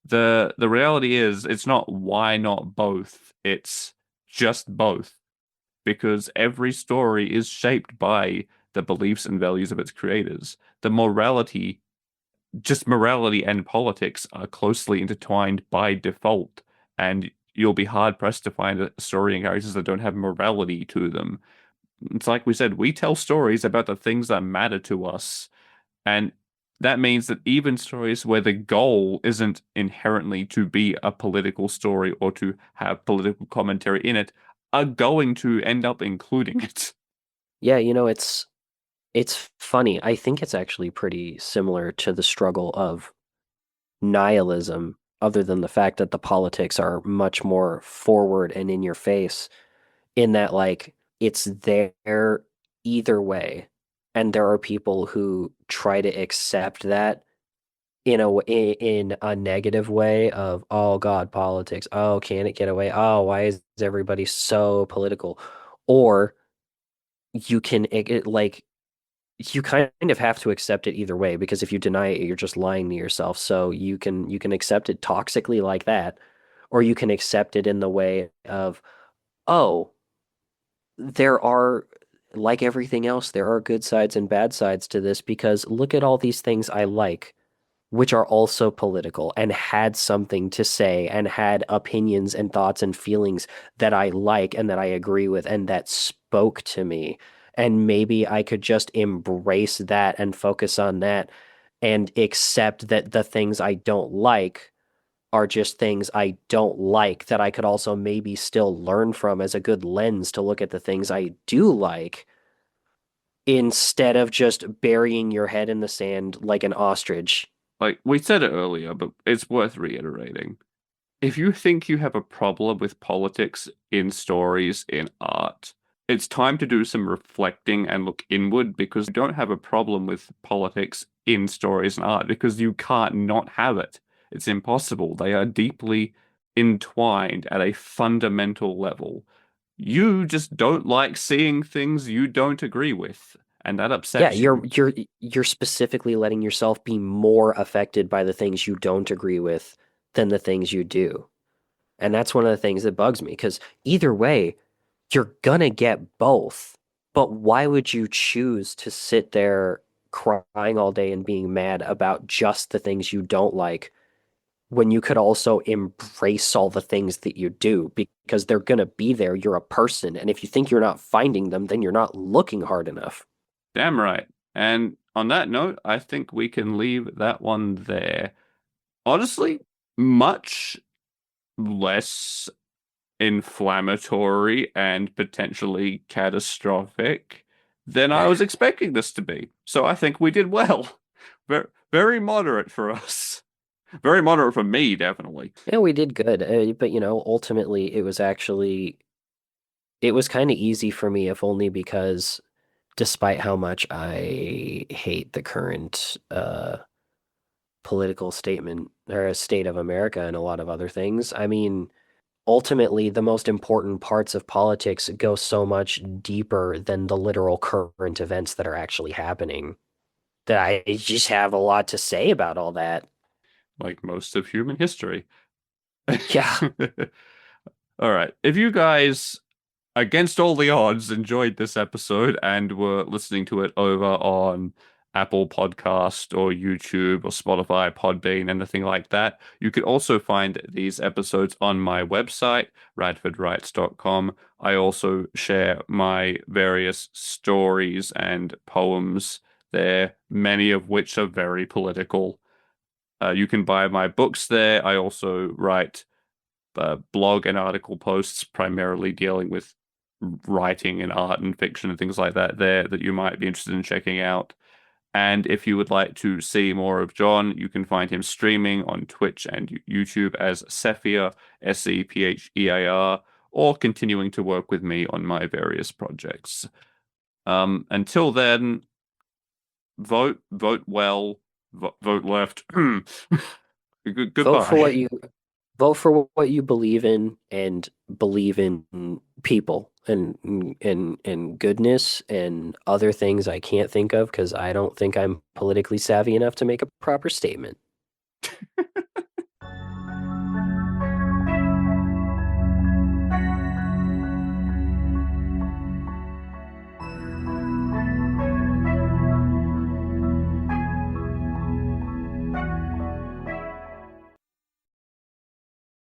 The reality is it's not why not both, it's just both. Because every story is shaped by the beliefs and values of its creators. The morality just morality and politics are closely intertwined by default, and you'll be hard pressed to find a story and characters that don't have morality to them. It's like we said, we tell stories about the things that matter to us, and that means that even stories where the goal isn't inherently to be a political story or to have political commentary in it are going to end up including it. Yeah, it's funny. I think it's actually pretty similar to the struggle of nihilism, other than the fact that the politics are much more forward and in your face, in that like it's there either way. And there are people who try to accept that in a negative way of, oh God, politics. Oh, can it get away? Oh, why is everybody so political? Or you can like you kind of have to accept it either way, because if you deny it, you're just lying to yourself. So you can accept it toxically like that, or you can accept it in the way of, oh, there are, like everything else, there are good sides and bad sides to this, because look at all these things I like, which are also political and had something to say and had opinions and thoughts and feelings that I like and that I agree with and that spoke to me. And maybe I could just embrace that and focus on that and accept that the things I don't like are just things I don't like, that I could also maybe still learn from as a good lens to look at the things I do like, instead of just burying your head in the sand like an ostrich. Like we said it earlier, but it's worth reiterating. If you think you have a problem with politics in stories, in art, it's time to do some reflecting and look inward, because you don't have a problem with politics in stories and art because you can't not have it. It's impossible. They are deeply entwined at a fundamental level. You just don't like seeing things you don't agree with, and that Yeah, upsets you're you. you're you're specifically letting yourself be more affected by the things you don't agree with than the things you do. And that's one of the things that bugs me, because either way, you're gonna get both. But why would you choose to sit there crying all day and being mad about just the things you don't like, when you could also embrace all the things that you do? Because they're gonna be there. You're a person. And if you think you're not finding them, then you're not looking hard enough. Damn right. And on that note, I think we can leave that one there. Honestly, much less inflammatory and potentially catastrophic than I was expecting this to be. So I think we did well. Very, very moderate for us. Very moderate for me, definitely. Yeah, we did good. But ultimately it was kind of easy for me, if only because despite how much I hate the current political statement or state of America and a lot of other things, I mean, ultimately the most important parts of politics go so much deeper than the literal current events that are actually happening, that I just have a lot to say about all that. Like most of human history. Yeah. All right. If you guys against all the odds, enjoyed this episode and were listening to it over on Apple Podcast or YouTube or Spotify, Podbean, anything like that, you could also find these episodes on my website, radfordwrites.com. I also share my various stories and poems there, many of which are very political. You can buy my books there. I also write blog and article posts primarily dealing with writing and art and fiction and things like that there that you might be interested in checking out. And if you would like to see more of John, you can find him streaming on Twitch and YouTube as Sephier, Sepheir, or continuing to work with me on my various projects. Until then, vote well, vote left. Vote for Goodbye. what you believe in, and believe in people and goodness and other things I can't think of because I don't think I'm politically savvy enough to make a proper statement.